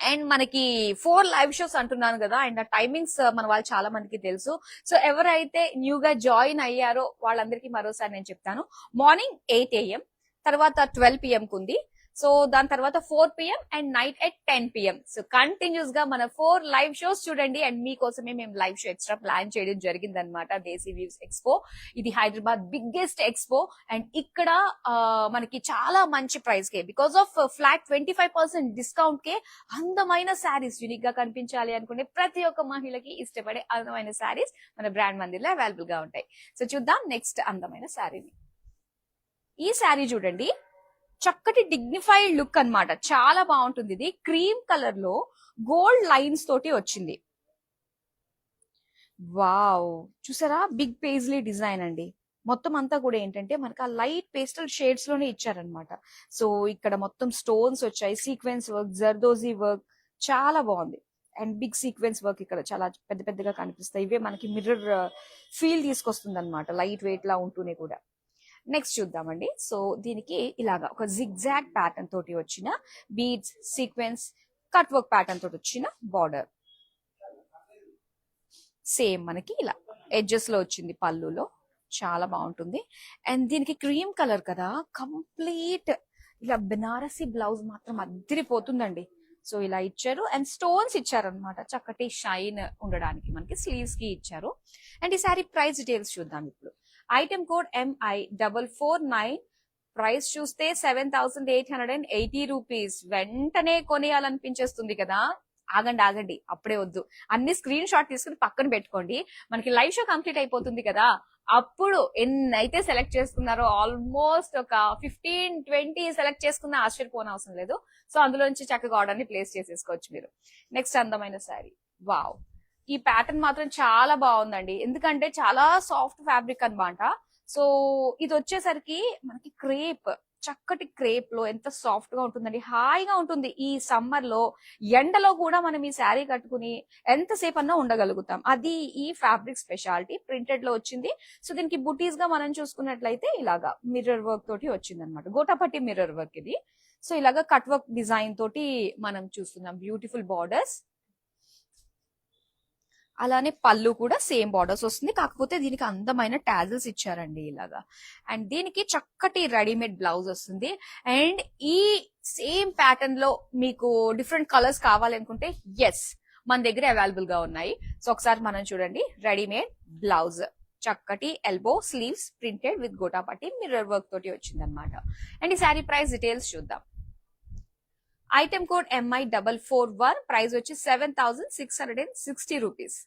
అండ్ మనకి 4 లైవ్ షోస్ అంటున్నాను కదా, అండ్ ఆ టైమింగ్స్ మన వాళ్ళు చాలా మందికి తెలుసు. సో ఎవరైతే న్యూగా జాయిన్ అయ్యారో వాళ్ళందరికీ మరోసారి నేను చెప్తాను. మార్నింగ్ 8 AM, తర్వాత 12 PM కుంది. సో దాని తర్వాత 4 PM and night at 10 PM. So continuous గా మన 4 లైవ్ షోస్ చూడండి. అండ్ మీకోసమే మేము లైవ్ షో ఎక్స్ట్రా ప్లాన్ చేయడం జరిగింది అనమాట. దేశీ వీవ్స్ ఎక్స్పో ఇది హైదరాబాద్ బిగ్గెస్ట్ ఎక్స్పో. అండ్ ఇక్కడ మనకి చాలా మంచి ప్రైస్ కే, బికాస్ ఆఫ్ ఫ్లాట్ 25% డిస్కౌంట్ కే అందమైన శారీస్, యూనిక్ గా కనిపించాలి అనుకునే ప్రతి ఒక్క మహిళకి ఇష్టపడే అందమైన శారీస్ మన బ్రాండ్ మందిర్లో అవైలబుల్ గా ఉంటాయి. సో చూద్దాం నెక్స్ట్ అందమైన శారీని. ఈ శారీ చూడండి, చక్కటి డిగ్నిఫైడ్ లుక్ అన్నమాట. చాలా బాగుంటుంది. ఇది క్రీమ్ కలర్ లో గోల్డ్ లైన్స్ తోటి వచ్చింది. వావ్, చూసారా, బిగ్ పేజ్లీ డిజైన్ అండి. మొత్తం అంతా కూడా ఏంటంటే మనకు ఆ లైట్ పేస్టల్ షేడ్స్ లోనే ఇచ్చారనమాట. సో ఇక్కడ మొత్తం స్టోన్స్ వచ్చాయి, సీక్వెన్స్ వర్క్, జర్దోజీ వర్క్, చాలా బాగుంది. అండ్ బిగ్ సీక్వెన్స్ వర్క్ ఇక్కడ చాలా పెద్ద పెద్దగా కనిపిస్తాయి. ఇవే మనకి మిర్రర్ ఫీల్ తీసుకొస్తుంది అనమాట, లైట్ వెయిట్ లా ఉంటూనే కూడా. నెక్స్ట్ చూద్దామండి. సో దీనికి ఇలాగా ఒక జిగ్జాగ్ ప్యాటర్న్ తోటి వచ్చిన beads, sequence, cut work pattern తోటి వచ్చిన బార్డర్. సేమ్ మనకి ఇలా ఎడ్జెస్ లో వచ్చింది పళ్ళులో, చాలా బాగుంటుంది. అండ్ దీనికి క్రీమ్ కలర్ కదా, కంప్లీట్ ఇలా బెనారసీ బ్లౌజ్ మాత్రం అదిరిపోతుందండి. సో ఇలా ఇచ్చారు. అండ్ స్టోన్స్ ఇచ్చారనమాట, చక్కటి షైన్ ఉండడానికి మనకి స్లీవ్స్ కి ఇచ్చారు. అండ్ ఈ సారీ ప్రైస్ డీటెయిల్స్ చూద్దాం ఇప్పుడు. Item code MI449. ప్రైస్ చూస్తే 7,880 రూపీస్. వెంటనే కొనేయాలనిపించేస్తుంది కదా. ఆగండి ఆగండి, అప్పుడే వద్దు. అన్ని స్క్రీన్ షాట్ తీసుకుని పక్కన పెట్టుకోండి. మనకి లైవ్ షో కంప్లీట్ అయిపోతుంది కదా, అప్పుడు ఎన్నైతే సెలెక్ట్ చేసుకున్నారో ఆల్మోస్ట్ ఒక 15-20 సెలెక్ట్ చేసుకున్న ఆశ్చర్యపోన అవసరం లేదు. సో అందులోంచి చక్కగా ఆర్డర్ ని ప్లేస్ చేసేసుకోవచ్చు మీరు. నెక్స్ట్ అందమైన శారీ. వావ్, ఈ ప్యాటర్న్ మాత్రం చాలా బాగుందండి. ఎందుకంటే చాలా సాఫ్ట్ ఫ్యాబ్రిక్ అన్నమాట. సో ఇది వచ్చేసరికి మనకి క్రేప్, చక్కటి క్రేప్ లో ఎంత సాఫ్ట్ గా ఉంటుందండి, హాయిగా ఉంటుంది. ఈ సమ్మర్ లో ఎండలో కూడా మనం ఈ శారీ కట్టుకుని ఎంతసేపు అన్నా ఉండగలుగుతాం. అది ఈ ఫ్యాబ్రిక్ స్పెషాలిటీ. ప్రింటెడ్ లో వచ్చింది. సో దీనికి బుటీస్ గా మనం చూసుకున్నట్లయితే ఇలాగా మిర్రర్ వర్క్ తోటి వచ్చింది అనమాట, గోటాపట్టి మిర్రర్ వర్క్ ఇది. సో ఇలాగా కట్ వర్క్ డిజైన్ తోటి మనం చూస్తున్నాం, బ్యూటిఫుల్ బార్డర్స్. అలానే పళ్ళు కూడా సేమ్ బార్డర్స్ వస్తుంది, కాకపోతే దీనికి అందమైన టాజిల్స్ ఇచ్చారండి ఇలాగా. అండ్ దీనికి చక్కటి రెడీమేడ్ బ్లౌజ్ వస్తుంది. అండ్ ఈ సేమ్ ప్యాటర్న్ లో మీకు డిఫరెంట్ కలర్స్ కావాలనుకుంటే ఎస్, మన దగ్గర అవైలబుల్ గా ఉన్నాయి. సో ఒకసారి మనం చూడండి. రెడీమేడ్ బ్లౌజ్, చక్కటి elbow sleeves, printed with gota patti mirror work తోటి వచ్చింది అనమాట. అండ్ ఈ శారీ ప్రైస్ డీటెయిల్స్ చూద్దాం. Item code MI441. ప్రైస్ వచ్చి 7,660 రూపీస్.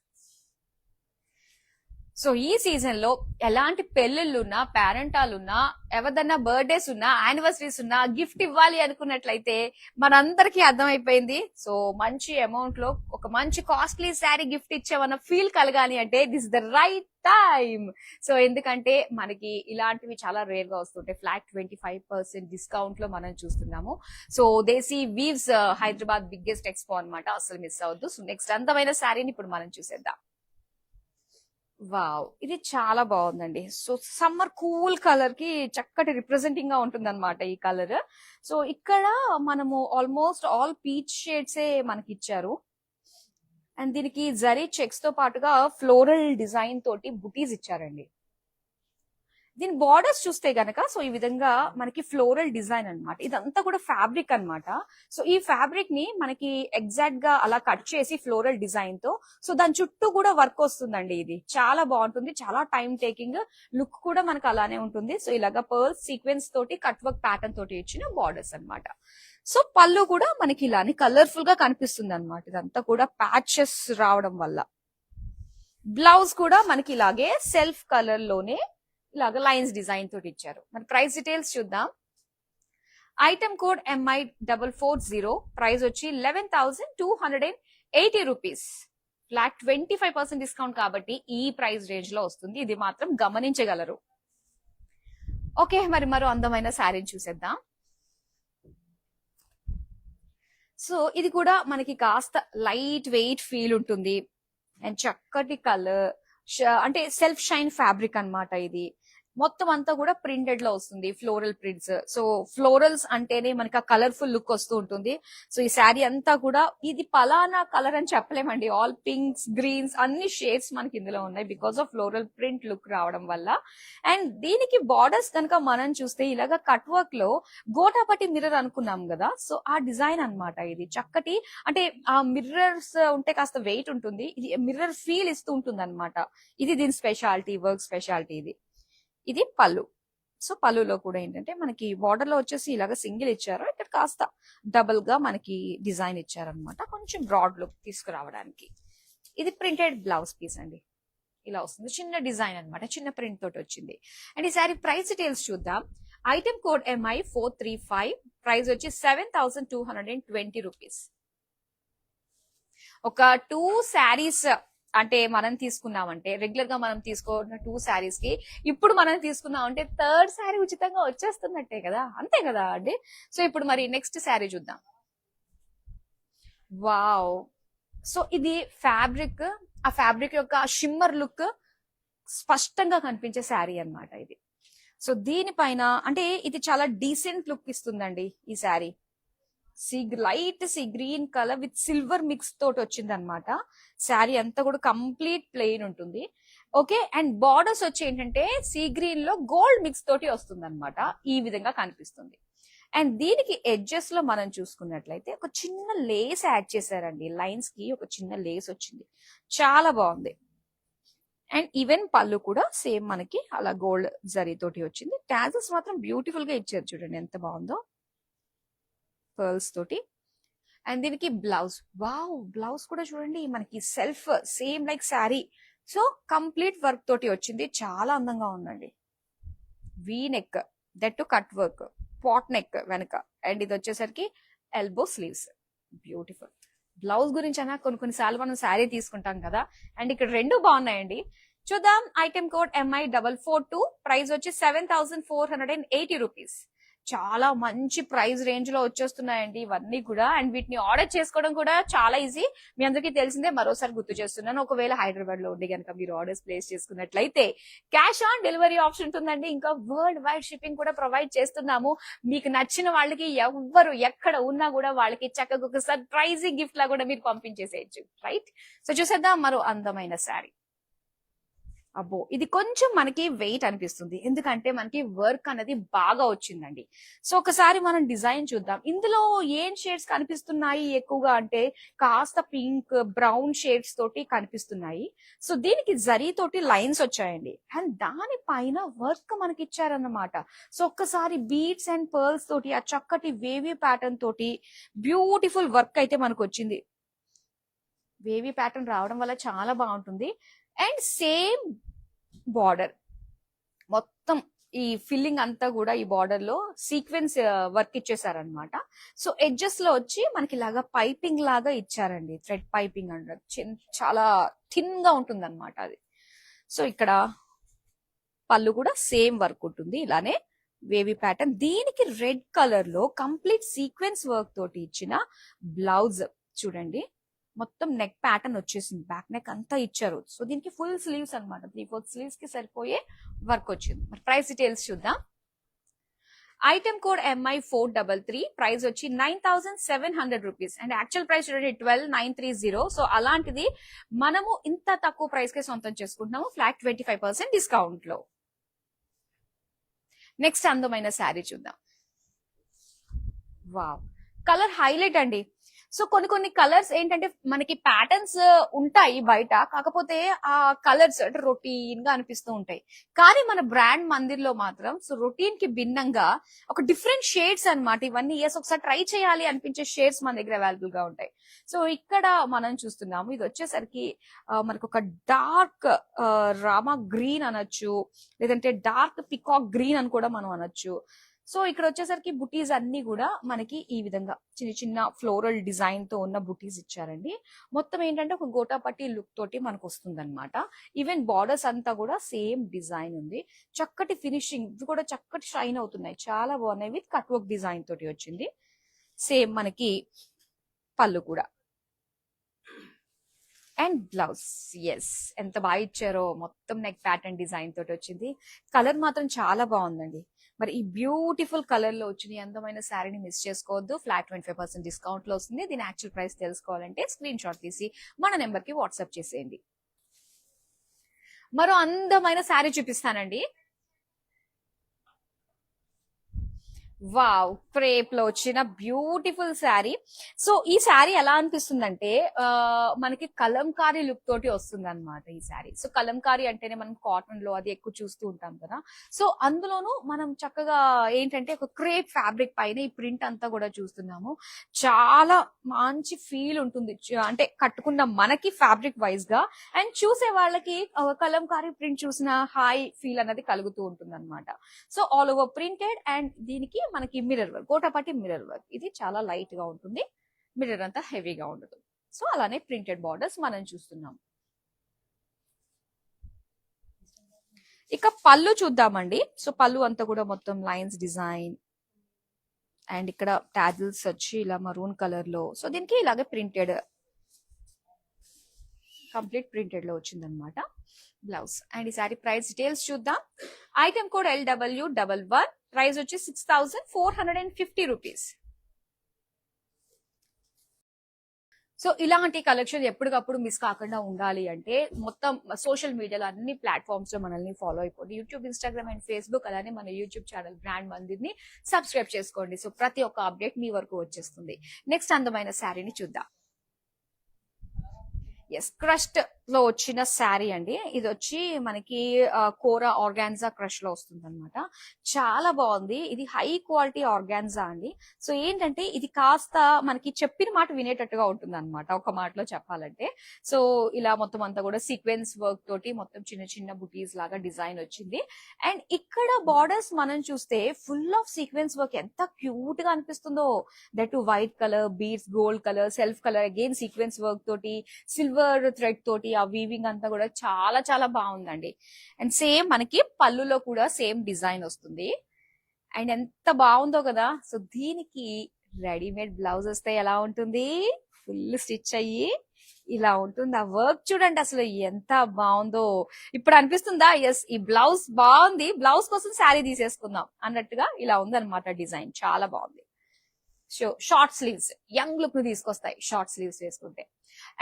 సో ఈ సీజన్ లో ఎలాంటి పెళ్లిళ్ళున్నా, పేరెంటాలున్నా, ఎవరిదన్నా బర్త్డేస్ ఉన్నా, యానివర్సరీస్ ఉన్నా గిఫ్ట్ ఇవ్వాలి అనుకున్నట్లయితే మనందరికీ అర్థమైపోయింది. సో మంచి అమౌంట్ లో ఒక మంచి కాస్ట్లీ శారీ గిఫ్ట్ ఇచ్చామన్న ఫీల్ కలగాలి అంటే this the right time. So ఎందుకంటే మనకి ఇలాంటివి చాలా రేర్ గా వస్తుంటాయి. ఫ్లాట్ 25% డిస్కౌంట్ లో మనం చూస్తున్నాము. So Desi weaves Hyderabad biggest expo అన్నమాట, అసలు మిస్ అవ్వద్దు. సో నెక్స్ట్ అందమైన శారీని ఇప్పుడు మనం చూసేద్దాం. వావ్, ఇది చాలా బాగుందండి. సో సమ్మర్ కూల్ కలర్ కి చక్కటి రిప్రజెంటింగ్ గా ఉంటుంది అనమాట ఈ కలర్. సో ఇక్కడ మనము ఆల్మోస్ట్ ఆల్ పీచ్ షేడ్స్ మనకి ఇచ్చారు. అండ్ దీనికి జరీ చెక్స్ తో పాటుగా ఫ్లోరల్ డిజైన్ తోటి బుటీస్ ఇచ్చారండి. దీని బార్డర్స్ చూస్తే గనక సో ఈ విధంగా మనకి ఫ్లోరల్ డిజైన్ అన్నమాట. ఇదంతా కూడా ఫ్యాబ్రిక్ అన్నమాట. సో ఈ ఫ్యాబ్రిక్ ని మనకి ఎగ్జాక్ట్ గా అలా కట్ చేసి ఫ్లోరల్ డిజైన్ తో సో దాని చుట్టూ కూడా వర్క్ వస్తుందండి. ఇది చాలా బాగుంటుంది, చాలా టైం టేకింగ్, లుక్ కూడా మనకు అలానే ఉంటుంది. సో ఇలాగా పర్ల్ సీక్వెన్స్ తోటి కట్ వర్క్ ప్యాటర్న్ తోటి ఇచ్చిన బార్డర్స్ అన్నమాట. సో పళ్ళు కూడా మనకి ఇలానే కలర్ఫుల్ గా కనిపిస్తుంది అనమాట. ఇదంతా కూడా ప్యాచెస్ రావడం వల్ల. బ్లౌజ్ కూడా మనకి ఇలాగే సెల్ఫ్ కలర్ లోనే ఇలాగ లైన్స్ డిజైన్ తోటి ఇచ్చారు. మరి ప్రైస్ డీటెయిల్స్ చూద్దాం. ఐటమ్ కోడ్ MI440, ప్రైస్ వచ్చి 11,280 రూపీస్. ఫ్లాట్ 25% డిస్కౌంట్ కాబట్టి ఈ ప్రైస్ రేంజ్ లో వస్తుంది. ఇది మాత్రం గమనించగలరు. ఓకే, మరి మరో అందమైన శారీని చూసేద్దాం. సో ఇది కూడా మనకి కాస్త లైట్ వెయిట్ ఫీల్ ఉంటుంది అండ్ చక్కటి కలర్, అంటే సెల్ఫ్ షైన్ ఫ్యాబ్రిక్ అన్నమాట. ఇది మొత్తం అంతా కూడా ప్రింటెడ్ లో వస్తుంది, ఫ్లోరల్ ప్రింట్స్. సో ఫ్లోరల్స్ అంటేనే మనకి ఆ కలర్ఫుల్ లుక్ వస్తూ ఉంటుంది. సో ఈ శారీ అంతా కూడా ఇది పలానా కలర్ అని చెప్పలేమండి. ఆల్ పింక్స్, గ్రీన్స్, అన్ని షేడ్స్ మనకి ఇందులో ఉన్నాయి because of floral print look రావడం వల్ల. అండ్ దీనికి బార్డర్స్ కనుక మనం చూస్తే ఇలాగా కట్ వర్క్ లో గోటాపట్టి మిర్రర్ అనుకున్నాం కదా, సో ఆ డిజైన్ అన్నమాట. ఇది చక్కటి, అంటే ఆ మిర్రర్స్ ఉంటే కాస్త వెయిట్ ఉంటుంది, ఇది మిర్రర్ ఫీల్ ఇస్తూ ఉంటుంది అనమాట. ఇది దీని స్పెషాలిటీ, వర్క్ స్పెషాలిటీ. ఇది పళ్ళు. సో పళ్ళులో కూడా ఏంటంటే మనకి బార్డర్ లో వచ్చేసి ఇలాగ సింగిల్ ఇచ్చారు, ఇక్కడ కాస్త డబుల్ గా మనకి డిజైన్ ఇచ్చారనమాట, కొంచెం బ్రాడ్ లుక్ తీసుకురావడానికి. ఇది ప్రింటెడ్ బ్లౌజ్ పీస్ అండి, ఇలా వస్తుంది. చిన్న డిజైన్ అన్నమాట, చిన్న ప్రింట్ తోటి వచ్చింది. అండ్ ఈ సారీ ప్రైస్ డీటెయిల్స్ చూద్దాం. ఐటమ్ కోడ్ MI435, ప్రైస్ వచ్చి 7,220 రూపీస్. ఒక 2 శారీస్ అంటే మనం తీసుకున్నామంటే, రెగ్యులర్ గా మనం తీసుకున్న 2 శారీస్ కి ఇప్పుడు మనం తీసుకున్నామంటే థర్డ్ శారీ ఉచితంగా వచ్చేస్తున్నట్టే కదా, అంతే కదా అండి. సో ఇప్పుడు మరి నెక్స్ట్ శారీ చూద్దాం. వావ్, సో ఇది ఫ్యాబ్రిక్, ఆ ఫ్యాబ్రిక్ యొక్క షిమ్మర్ లుక్ స్పష్టంగా కనిపించే శారీ అన్నమాట ఇది. సో దీనిపైన అంటే ఇది చాలా డీసెంట్ లుక్ ఇస్తుందండి ఈ sari. Light sea green colour with silver mix తోటి వచ్చింది అనమాట. శారీ అంతా కూడా కంప్లీట్ ప్లెయిన్ ఉంటుంది. ఓకే, అండ్ బార్డర్స్ వచ్చి ఏంటంటే సీ గ్రీన్ లో గోల్డ్ మిక్స్ తోటి వస్తుంది అనమాట. ఈ విధంగా కనిపిస్తుంది. అండ్ దీనికి ఎడ్జెస్ లో మనం చూసుకున్నట్లయితే ఒక చిన్న లేస్ యాడ్ చేశారండి. లైన్స్ కి ఒక చిన్న లేస్ వచ్చింది, చాలా బాగుంది. అండ్ ఈవెన్ పళ్ళు కూడా సేమ్ మనకి అలా గోల్డ్ జరీ తోటి వచ్చింది. టాజెస్ మాత్రం బ్యూటిఫుల్ గా ఇచ్చారు, చూడండి ఎంత బాగుందో, పర్ల్స్ తోటి. అండ్ దీనికి బ్లౌజ్, వావ్, బ్లౌజ్ కూడా చూడండి మనకి self same like sari. So complete work తోటి వచ్చింది, చాలా అందంగా ఉందండి. V neck, that to cut work, pot neck వెనక. అండ్ ఇది వచ్చేసరికి ఎల్బో స్లీవ్స్, బ్యూటిఫుల్. బ్లౌజ్ గురించి అన్నా కొన్నిసార్లు మనం శారీ తీసుకుంటాం కదా, అండ్ ఇక్కడ రెండు బాగున్నాయండి. చూద్దాం. ఐటమ్ కోడ్ MI442, ప్రైస్ వచ్చి 7,480 రూపీస్. చాలా మంచి ప్రైస్ రేంజ్ లో వచ్చేస్తున్నాయండి ఇవన్నీ కూడా. అండ్ వీటిని ఆర్డర్ చేసుకోవడం కూడా చాలా ఈజీ, మీ అందరికీ తెలిసిందే. మరోసారి గుర్తు చేస్తున్నాను, ఒకవేళ హైదరాబాద్ లో ఉండి కనుక మీరు ఆర్డర్స్ ప్లేస్ చేసుకున్నట్లయితే క్యాష్ ఆన్ డెలివరీ ఆప్షన్ ఉంటుందండి. ఇంకా వరల్డ్ వైడ్ షిప్పింగ్ కూడా ప్రొవైడ్ చేస్తున్నాము. మీకు నచ్చిన వాళ్ళకి ఎవ్వరు ఎక్కడ ఉన్నా కూడా వాళ్ళకి చక్కగా ఒక సర్ప్రైజింగ్ గిఫ్ట్ లా కూడా మీరు పంపించేసేయచ్చు, రైట్? సో చూసేద్దాం మరో అందమైన శారీ. అబ్బో, ఇది కొంచెం మనకి వెయిట్ అనిపిస్తుంది, ఎందుకంటే మనకి వర్క్ అనేది బాగా వచ్చిందండి. సో ఒకసారి మనం డిజైన్ చూద్దాం. ఇందులో ఏం షేడ్స్ కనిపిస్తున్నాయి ఎక్కువగా అంటే కాస్త పింక్, బ్రౌన్ షేడ్స్ తోటి కనిపిస్తున్నాయి. సో దీనికి జరీ తోటి లైన్స్ వచ్చాయండి, అండ్ దానిపైన వర్క్ మనకి ఇచ్చారన్నమాట. సో ఒక్కసారి బీడ్స్ అండ్ పర్ల్స్ తోటి ఆ చక్కటి వేవీ ప్యాటర్న్ తోటి బ్యూటిఫుల్ వర్క్ అయితే మనకు వచ్చింది. వేవీ ప్యాటర్న్ రావడం వల్ల చాలా బాగుంటుంది. అండ్ సేమ్ బార్డర్ మొత్తం ఈ ఫిల్లింగ్ అంతా కూడా ఈ బార్డర్ లో సీక్వెన్స్ వర్క్ ఇచ్చేసారనమాట. సో ఎడ్జెస్ లో వచ్చి మనకి ఇలాగా పైపింగ్ లాగా ఇచ్చారండి, థ్రెడ్ పైపింగ్ అంటారు, చాలా థిన్ గా ఉంటుంది అనమాట అది. సో ఇక్కడ పళ్ళు కూడా సేమ్ వర్క్ ఉంటుంది, ఇలానే వేవీ ప్యాటర్న్. దీనికి రెడ్ కలర్ లో కంప్లీట్ సీక్వెన్స్ వర్క్ తోటి ఇచ్చిన బ్లౌజ్ చూడండి, మొత్తం నెక్ ప్యాటర్న్ వచ్చేసింది, బ్యాక్ నెక్ అంతా ఇచ్చారు. సో దీనికి ఫుల్ స్లీవ్స్ అనమాట, 3/4 స్లీవ్స్ కి సరిపోయే వర్క్ వచ్చింది. మరి ప్రైస్ డీటెయిల్స్ చూద్దాం. ఐటమ్ కోడ్ MI433, ప్రైస్ వచ్చి 9700 రూపీస్ అండ్ యాక్చువల్ ప్రైస్ చూడండి 12930. సో అలాంటిది మనము ఇంత తక్కువ ప్రైస్ కే సొంతం చేసుకుంటున్నాము ఫ్లాట్ 25% డిస్కౌంట్ లో. నెక్స్ట్ అందమైన శారీ చూద్దాం. వావ్, కలర్ హైలైట్ అండి. సో కొన్ని కలర్స్ ఏంటంటే మనకి ప్యాటర్న్స్ ఉంటాయి బయట, కాకపోతే ఆ కలర్స్ అంటే రొటీన్ గా అనిపిస్తూ ఉంటాయి. కానీ మన బ్రాండ్ మందిర్లో మాత్రం సో రొటీన్ కి భిన్నంగా ఒక డిఫరెంట్ షేడ్స్ అన్నమాట ఇవన్నీ. ఒకసారి ట్రై చేయాలి అనిపించే షేడ్స్ మన దగ్గర అవైలబుల్ గా ఉంటాయి. సో ఇక్కడ మనం చూస్తున్నాము, ఇది వచ్చేసరికి మనకు ఒక డార్క్ రామా గ్రీన్ అనొచ్చు, లేదంటే డార్క్ పికాక్ గ్రీన్ అని కూడా మనం అనొచ్చు. సో ఇక్కడ వచ్చేసరికి బుటీస్ అన్ని కూడా మనకి ఈ విధంగా చిన్న చిన్న ఫ్లోరల్ డిజైన్ తో ఉన్న బుటీస్ ఇచ్చారండి. మొత్తం ఏంటంటే ఒక గోటాపట్టి లుక్ తోటి మనకు వస్తుంది అనమాట. ఈవెన్ బార్డర్స్ అంతా కూడా సేమ్ డిజైన్ ఉంది. చక్కటి ఫినిషింగ్ కూడా చక్కటి షైన్ అవుతున్నాయి, చాలా బాగున్నాయి. విత్ కట్ వర్క్ డిజైన్ తోటి వచ్చింది. సేమ్ మనకి పళ్ళు కూడా అండ్ బ్లౌజ్. ఎస్, ఎంత బాగా ఇచ్చారో, మొత్తం నెక్ ప్యాటర్న్ డిజైన్ తోటి వచ్చింది. కలర్ మాత్రం చాలా బాగుందండి. మరి ఈ బ్యూటిఫుల్ కలర్ లో వచ్చిన అందమైన శారీని మిస్ చేసుకోవద్దు. ఫ్లాట్ 25% డిస్కౌంట్ లో వస్తుంది. దీని యాక్చువల్ ప్రైస్ తెలుసుకోవాలంటే స్క్రీన్ షాట్ తీసి మన నెంబర్ కి వాట్సాప్ చేసేయండి. మరో అందమైన శారీ చూపిస్తానండి. వావ్, క్రేప్ లో వచ్చిన బ్యూటిఫుల్ శారీ. సో ఈ శారీ ఎలా అనిపిస్తుందంటే మనకి కలంకారీ లుక్ తోటి వస్తుంది అనమాట ఈ శారీ. సో కలంకారీ అంటేనే మనం కాటన్ లో అది ఎక్కువ చూస్తూ ఉంటాం కదా. సో అందులోనూ మనం చక్కగా ఏంటంటే ఒక క్రేప్ ఫ్యాబ్రిక్ పైన ఈ ప్రింట్ అంతా కూడా చూస్తున్నాము. చాలా మంచి ఫీల్ ఉంటుంది, అంటే కట్టుకున్న మనకి ఫ్యాబ్రిక్ వైజ్ గా, అండ్ చూసే వాళ్ళకి కలంకారీ ప్రింట్ చూసిన హాయ్ ఫీల్ అనేది కలుగుతూ ఉంటుంది అనమాట. So all over printed and దీనికి మనకి mirror work, gota patti mirror work. ఇది చాలా లైట్ గా ఉంటుంది, మిర్రర్ అంతా హెవీగా ఉండదు. సో అలానే ప్రింటెడ్ బార్డర్స్ మనం చూస్తున్నాం. ఇక పళ్ళు చూద్దామండి. సో పళ్ళు అంతా కూడా మొత్తం లైన్స్ డిజైన్ అండ్ ఇక్కడ టాజిల్స్ వచ్చి ఇలా మరూన్ కలర్ లో. సో దీనికి ఇలాగే ప్రింటెడ్, కంప్లీట్ ప్రింటెడ్ లో వచ్చిందనమాట బ్లౌజ్. అండ్ ఈ సారీ ప్రైస్ డీటెయిల్స్ చూద్దాం. ఐటమ్ కోడ్ LW11, ప్రైస్ వచ్చి 6450 రూపీస్. సో ఇలాంటి కలెక్షన్ ఎప్పటికప్పుడు మిస్ కాకుండా ఉండాలి అంటే మొత్తం సోషల్ మీడియాలో అన్ని ప్లాట్ఫామ్స్ లో మనల్ని ఫాలో అయిపోండి. యూట్యూబ్, ఇన్స్టాగ్రామ్ అండ్ ఫేస్బుక్, అలానే మన యూట్యూబ్ ఛానల్ బ్రాండ్ మందిర్ని సబ్స్క్రైబ్ చేసుకోండి. సో ప్రతి ఒక్క అప్డేట్ మీ వరకు వచ్చేస్తుంది. నెక్స్ట్ అందమైన శారీని చూద్దాం. ఎస్, క్రష్డ్ లో వచ్చిన శారీ అండి. ఇది వచ్చి మనకి కోరా ఆర్గాన్జా క్రష్ లో వస్తుంది అనమాట. చాలా బాగుంది. ఇది హై క్వాలిటీ ఆర్గాన్జా అండి. సో ఏంటంటే ఇది కాస్త మనకి చెప్పిన మాట వినేటట్టుగా ఉంటుంది అనమాట, ఒక మాటలో చెప్పాలంటే. సో ఇలా మొత్తం అంతా కూడా సీక్వెన్స్ వర్క్ తోటి మొత్తం చిన్న చిన్న బుటీస్ లాగా డిజైన్ వచ్చింది. అండ్ ఇక్కడ బార్డర్స్ మనం చూస్తే ఫుల్ ఆఫ్ సీక్వెన్స్ వర్క్, ఎంత క్యూట్ గా అనిపిస్తుందో. That white colour, beads, gold colour, self colour, again sequence work తోటి, సిల్వర్ థ్రెడ్ తోటి ఆ వీవింగ్ అంతా కూడా చాలా చాలా బాగుందండి. అండ్ సేమ్ మనకి పళ్ళులో కూడా సేమ్ డిజైన్ వస్తుంది. అండ్ ఎంత బాగుందో కదా. సో దీనికి రెడీమేడ్ బ్లౌజ్ వస్తే ఎలా ఉంటుంది, ఫుల్ స్టిచ్ అయ్యి ఇలా ఉంటుంది. ఆ వర్క్ చూడండి అసలు ఎంత బాగుందో. ఇప్పుడు అనిపిస్తుందా ఎస్ ఈ బ్లౌజ్ బాగుంది, బ్లౌజ్ కోసం శారీ తీసేసుకుందాం అన్నట్టుగా ఇలా ఉందన్నమాట డిజైన్. చాలా బాగుంది. షార్ట్ స్లీవ్స్ యంగ్ లుక్ ను తీసుకొస్తాయి షార్ట్ స్లీవ్స్ వేసుకుంటే.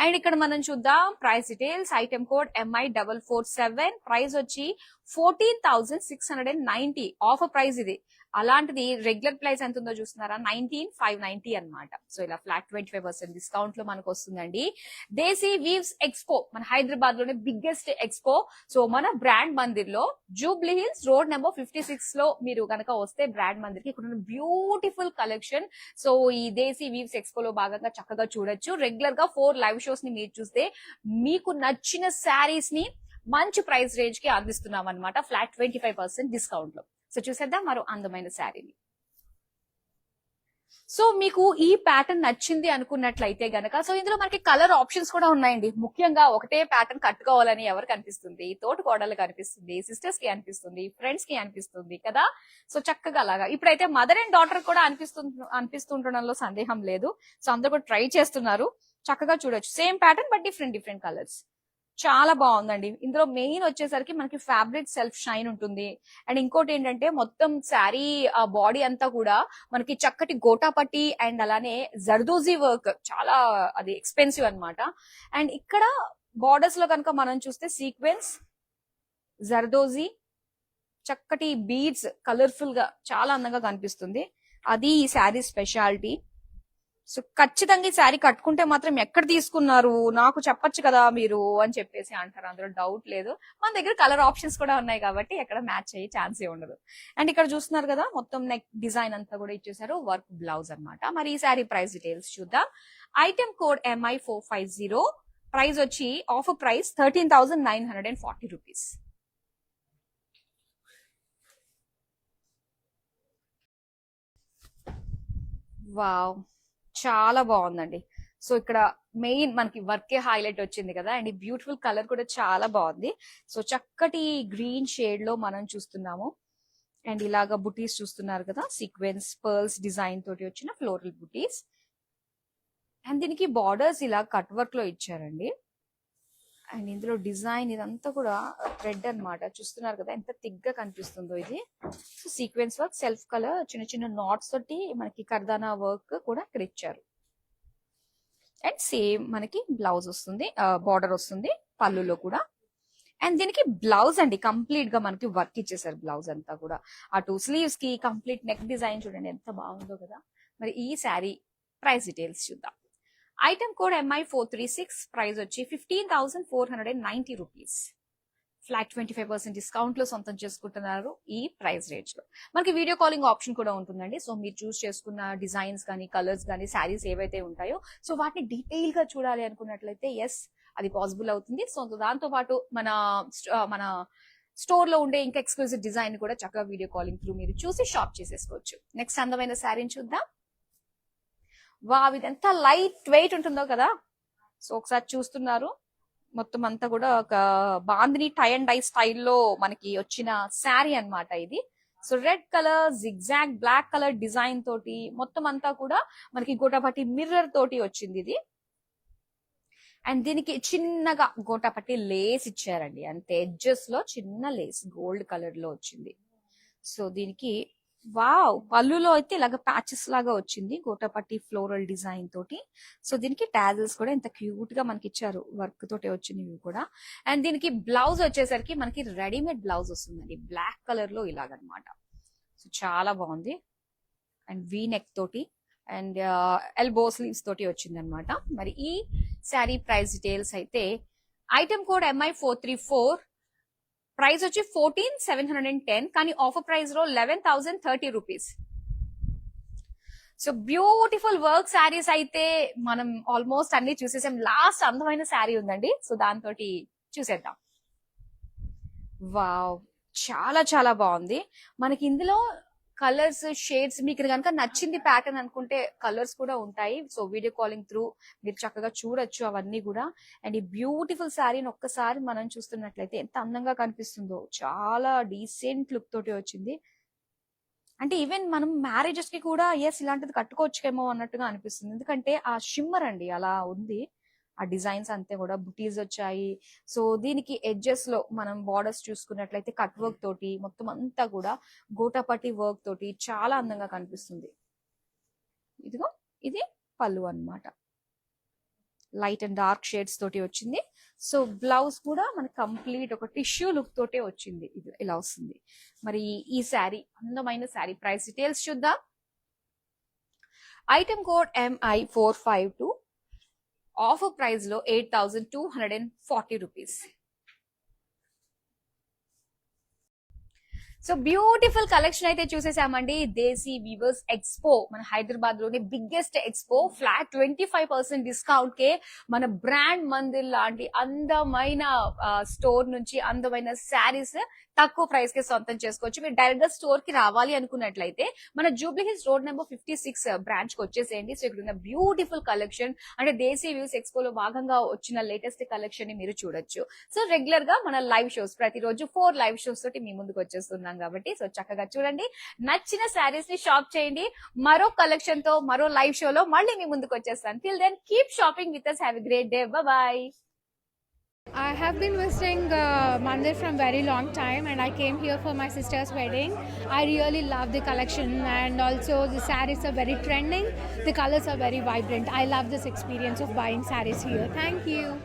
అండ్ ఇక్కడ మనం చూద్దాం price details. Item code MI447, price వచ్చి 14,690. ఆఫర్ ప్రైస్ ఇది. అలాంటిది రెగ్యులర్ ప్రైస్ ఎంత ఉందో చూస్తున్నారా, 19,590 అనమాట. సో ఇలా ఫ్లాట్ 25% డిస్కౌంట్ లో మనకు వస్తుందండి. దేశీ వీవ్స్ ఎక్స్పో మన హైదరాబాద్ లోనే బిగ్గెస్ట్ ఎక్స్పో. సో మన బ్రాండ్ మందిర్ లో జూబ్లీ హిల్స్ రోడ్ నెంబర్ 56 లో మీరు కనుక వస్తే బ్రాండ్ మందిర్ కి ఇక్కడ బ్యూటిఫుల్ కలెక్షన్. సో ఈ దేశీ వీవ్స్ ఎక్స్పో లో భాగంగా చక్కగా చూడొచ్చు. రెగ్యులర్ గా 4 లైవ్ షోస్ ని మీరు చూస్తే మీకు నచ్చిన శారీస్ ని మంచి ప్రైస్ రేంజ్ కి అందిస్తున్నాం అనమాట ఫ్లాట్ 25% డిస్కౌంట్ లో. సో చూసేద్దాం మరో అందమైన శారీని. సో మీకు ఈ ప్యాటర్న్ నచ్చింది అనుకున్నట్లయితే గనక సో ఇందులో మనకి కలర్ ఆప్షన్స్ కూడా ఉన్నాయండి. ముఖ్యంగా ఒకటే ప్యాటర్న్ కట్టుకోవాలని ఎవరికి అనిపిస్తుంది, తోటి కోడళ్ళకి అనిపిస్తుంది, సిస్టర్స్ కి అనిపిస్తుంది, ఫ్రెండ్స్ కి అనిపిస్తుంది కదా. సో చక్కగా అలాగా ఇప్పుడైతే మదర్ అండ్ డాటర్ కూడా అనిపిస్తుండడంలో సందేహం లేదు. సో అందరూ కూడా ట్రై చేస్తున్నారు. చక్కగా చూడొచ్చు same pattern but different colours. చాలా బాగుందండి. ఇందులో మెయిన్ వచ్చేసరికి మనకి ఫ్యాబ్రిక్ సెల్ఫ్ షైన్ ఉంటుంది. అండ్ ఇంకోటి ఏంటంటే మొత్తం శారీ బాడీ అంతా కూడా మనకి చక్కటి గోటాపట్టి అండ్ అలానే జర్దోజీ వర్క్, చాలా అది ఎక్స్పెన్సివ్ అన్నమాట. అండ్ ఇక్కడ బార్డర్స్ లో కనుక మనం చూస్తే సీక్వెన్స్, జర్దోజీ, చక్కటి బీడ్స్ కలర్ఫుల్ గా చాలా అందంగా కనిపిస్తుంది. అది ఈ శారీ స్పెషాలిటీ. సో ఖచ్చితంగా ఈ శారీ కట్టుకుంటే మాత్రం ఎక్కడ తీసుకున్నారు, నాకు చెప్పొచ్చు కదా మీరు అని చెప్పేసి అంటారు. అందులో డౌట్ లేదు. మన దగ్గర కలర్ ఆప్షన్స్ కూడా ఉన్నాయి కాబట్టి ఎక్కడ మ్యాచ్ అయ్యే ఛాన్సే ఉండదు. అండ్ ఇక్కడ చూస్తున్నారు కదా మొత్తం నెక్ డిజైన్ అంతా కూడా ఇచ్చేసారు, వర్క్ బ్లౌజ్ అన్నమాట. మరి ఈ శారీ ప్రైస్ డీటెయిల్స్ చూద్దాం. ఐటమ్ కోడ్ MI450, ప్రైస్ వచ్చి ఆఫర్ ప్రైస్ 13,940 రూపీస్. వావ్, చాలా బాగుందండి. సో ఇక్కడ మెయిన్ మనకి వర్కే హైలైట్ వచ్చింది కదా, అండ్ ఈ బ్యూటిఫుల్ కలర్ కూడా చాలా బాగుంది. సో చక్కటి గ్రీన్ షేడ్ లో మనం చూస్తున్నాము. అండ్ ఇలాగా బుటీస్ చూస్తున్నారు కదా, సీక్వెన్స్ పర్ల్స్ డిజైన్ తోటి వచ్చిన ఫ్లోరల్ బుటీస్. అండ్ దీనికి బార్డర్స్ ఇలా కట్ వర్క్ లో ఇచ్చారండి. అండ్ ఇందులో డిజైన్ ఇదంతా కూడా థ్రెడ్ అన్నమాట. చూస్తున్నారు కదా ఎంత థిక్ కనిపిస్తుందో ఇది. So sequence work, self colour, చిన్న చిన్న నాట్స్ తోటి మనకి కర్దానా వర్క్ కూడా ఇక్కడ ఇచ్చారు. అండ్ సేమ్ మనకి బ్లౌజ్ వస్తుంది, బార్డర్ వస్తుంది పళ్ళులో కూడా. అండ్ దీనికి బ్లౌజ్ అండి కంప్లీట్ గా మనకి వర్క్ ఇచ్చేసారు. బ్లౌజ్ అంతా కూడా అటు స్లీవ్స్ కి కంప్లీట్ నెక్ డిజైన్ చూడండి ఎంత బాగుందో కదా. మరి ఈ శారీ ప్రైస్ డీటెయిల్స్ చూద్దాం. ఐటమ్ కోడ్ MI436, ప్రైస్ వచ్చి 15,490 రూపీస్. ఫ్లాట్ 25% డిస్కౌంట్ లో సొంతం చేసుకుంటున్నారు ఈ ప్రైస్ రేంజ్ లో. మనకి వీడియో కాలింగ్ ఆప్షన్ కూడా ఉంటుందండి. సో మీరు చూస్ చేసుకున్న డిజైన్స్ కానీ కలర్స్ కానీ శారీస్ ఏవైతే ఉంటాయో సో వాటిని డీటెయిల్ గా చూడాలి అనుకున్నట్లయితే ఎస్ అది పాసిబుల్ అవుతుంది. సో దాంతో పాటు మన స్టోర్ లో ఉండే ఇంకా ఎక్స్క్లూజివ్ డిజైన్ కూడా చక్కగా వీడియో కాలింగ్ త్రూ మీరు చూసి షాప్ చేసేసుకోవచ్చు. నెక్స్ట్ అందమైన శారీని చూద్దాం. వావ్, ఇది ఎంత లైట్ వెయిట్ ఉంటుందో కదా. సో ఒకసారి చూస్తున్నారు మొత్తం అంతా కూడా ఒక బాందిని టై అండ్ డై స్టైల్లో మనకి వచ్చిన శారీ అన్నమాట ఇది. So red colour zigzag black colour design తోటి మొత్తం అంతా కూడా మనకి గోటాపట్టి మిర్రర్ తోటి వచ్చింది ఇది. అండ్ దీనికి చిన్నగా గోటాపట్టి లేస్ ఇచ్చారండి, అంతే ఎడ్జెస్ లో చిన్న లేస్ గోల్డ్ కలర్ లో వచ్చింది. సో దీనికి వావ్ పళ్ళులో అయితే ఇలాగ ప్యాచెస్ లాగా వచ్చింది గోటాపట్టి ఫ్లోరల్ డిజైన్ తోటి. సో దీనికి టాజల్స్ కూడా ఎంత క్యూట్ గా మనకి ఇచ్చారు, వర్క్ తోటి వచ్చినవి కూడా. అండ్ దీనికి బ్లౌజ్ వచ్చేసరికి మనకి రెడీమేడ్ బ్లౌజ్ వస్తుందండి బ్లాక్ కలర్ లో ఇలాగనమాట. సో చాలా బాగుంది. అండ్ వీ నెక్ తోటి అండ్ ఎల్బో స్లీవ్స్ తోటి వచ్చింది అనమాట. మరి ఈ శారీ ప్రైస్ డీటెయిల్స్ అయితే ఐటమ్ కోడ్ MI434, ప్రైస్ వచ్చి 14,710, కానీ ఆఫర్ ప్రైస్ లో 11,030 rupees. So beautiful work saris అయితే మనం ఆల్మోస్ట్ అన్ని చూసేసాం. లాస్ట్ అందమైన శారీ ఉందండి, సో దాంతో చూసేద్దాం. వావ్, చాలా చాలా బాగుంది. మనకి ఇందులో కలర్స్ షేడ్స్ మీకు కనుక నచ్చింది ప్యాటర్న్ అనుకుంటే కలర్స్ కూడా ఉంటాయి. సో వీడియో కాలింగ్ త్రూ మీరు చక్కగా చూడొచ్చు అవన్నీ కూడా. అండ్ ఈ బ్యూటిఫుల్ శారీని ఒక్కసారి మనం చూస్తున్నట్లయితే ఎంత అందంగా కనిపిస్తుందో, చాలా డీసెంట్ లుక్ తోటి వచ్చింది. అంటే ఈవెన్ మనం మ్యారేజెస్ కి కూడా ఎస్ ఇలాంటిది కట్టుకోవచ్చుకేమో అన్నట్టుగా అనిపిస్తుంది. ఎందుకంటే ఆ షిమ్మర్ అండి అలా ఉంది, ఆ డిజైన్స్ అంతే కూడా బుటీస్ వచ్చాయి. సో దీనికి ఎడ్జెస్ లో మనం బార్డర్స్ చూసుకున్నట్లయితే కట్ వర్క్ తోటి మొత్తం అంతా కూడా గోటాపట్టి వర్క్ తోటి చాలా అందంగా కనిపిస్తుంది. ఇదిగో ఇది పళ్ళు అన్నమాట, లైట్ అండ్ డార్క్ షేడ్స్ తోటి వచ్చింది. సో బ్లౌజ్ కూడా మనకి కంప్లీట్ ఒక టిష్యూ లుక్ తోటే వచ్చింది, ఇది ఇలా వస్తుంది. మరి ఈ శారీ అందమైన శారీ ప్రైస్ డీటెయిల్స్ చూద్దాం. Item code MI452, offer price లో 8,240 రూపీస్. సో బ్యూటిఫుల్ కలెక్షన్ అయితే చూసేసామండి. దేశీ వీవర్స్ ఎక్స్పో మన హైదరాబాద్ లోని బిగ్గెస్ట్ ఎక్స్పో, ఫ్లాట్ 25% డిస్కౌంట్ కే మన బ్రాండ్ మందిర్ లాంటి అందమైన స్టోర్ నుంచి అందమైన శారీస్ తక్కువ ప్రైస్ కి సొంతం చేసుకోవచ్చు. మీరు డైరెక్ట్ గా స్టోర్ కి రావాలి అనుకున్నట్లయితే మన Jubilee Hills road number 56 branch కి వచ్చేసేయండి. సో ఇక్కడ ఉన్న బ్యూటిఫుల్ కలెక్షన్ అంటే దేశీ వ్యూస్ ఎక్స్పో లో భాగంగా వచ్చిన లేటెస్ట్ కలెక్షన్ ని మీరు చూడొచ్చు. సో రెగ్యులర్ గా మన లైవ్ షోస్ ప్రతిరోజు 4 లైవ్ షోస్ తోటి మీ ముందుకు వచ్చేస్తున్నాం కాబట్టి సో చక్కగా చూడండి, నచ్చిన శారీస్ ని షాప్ చేయండి. మరో కలెక్షన్ తో మరో లైవ్ షోలో మళ్ళీ మీ ముందుకు వచ్చేస్తాను. Till then keep shopping with us. Have a great day. Bye bye. I have been visiting Mandir from very long time, and I came here for my sister's wedding. I really love the collection, and also the sarees are very trending. The colors are very vibrant. I love this experience of buying sarees here. Thank you.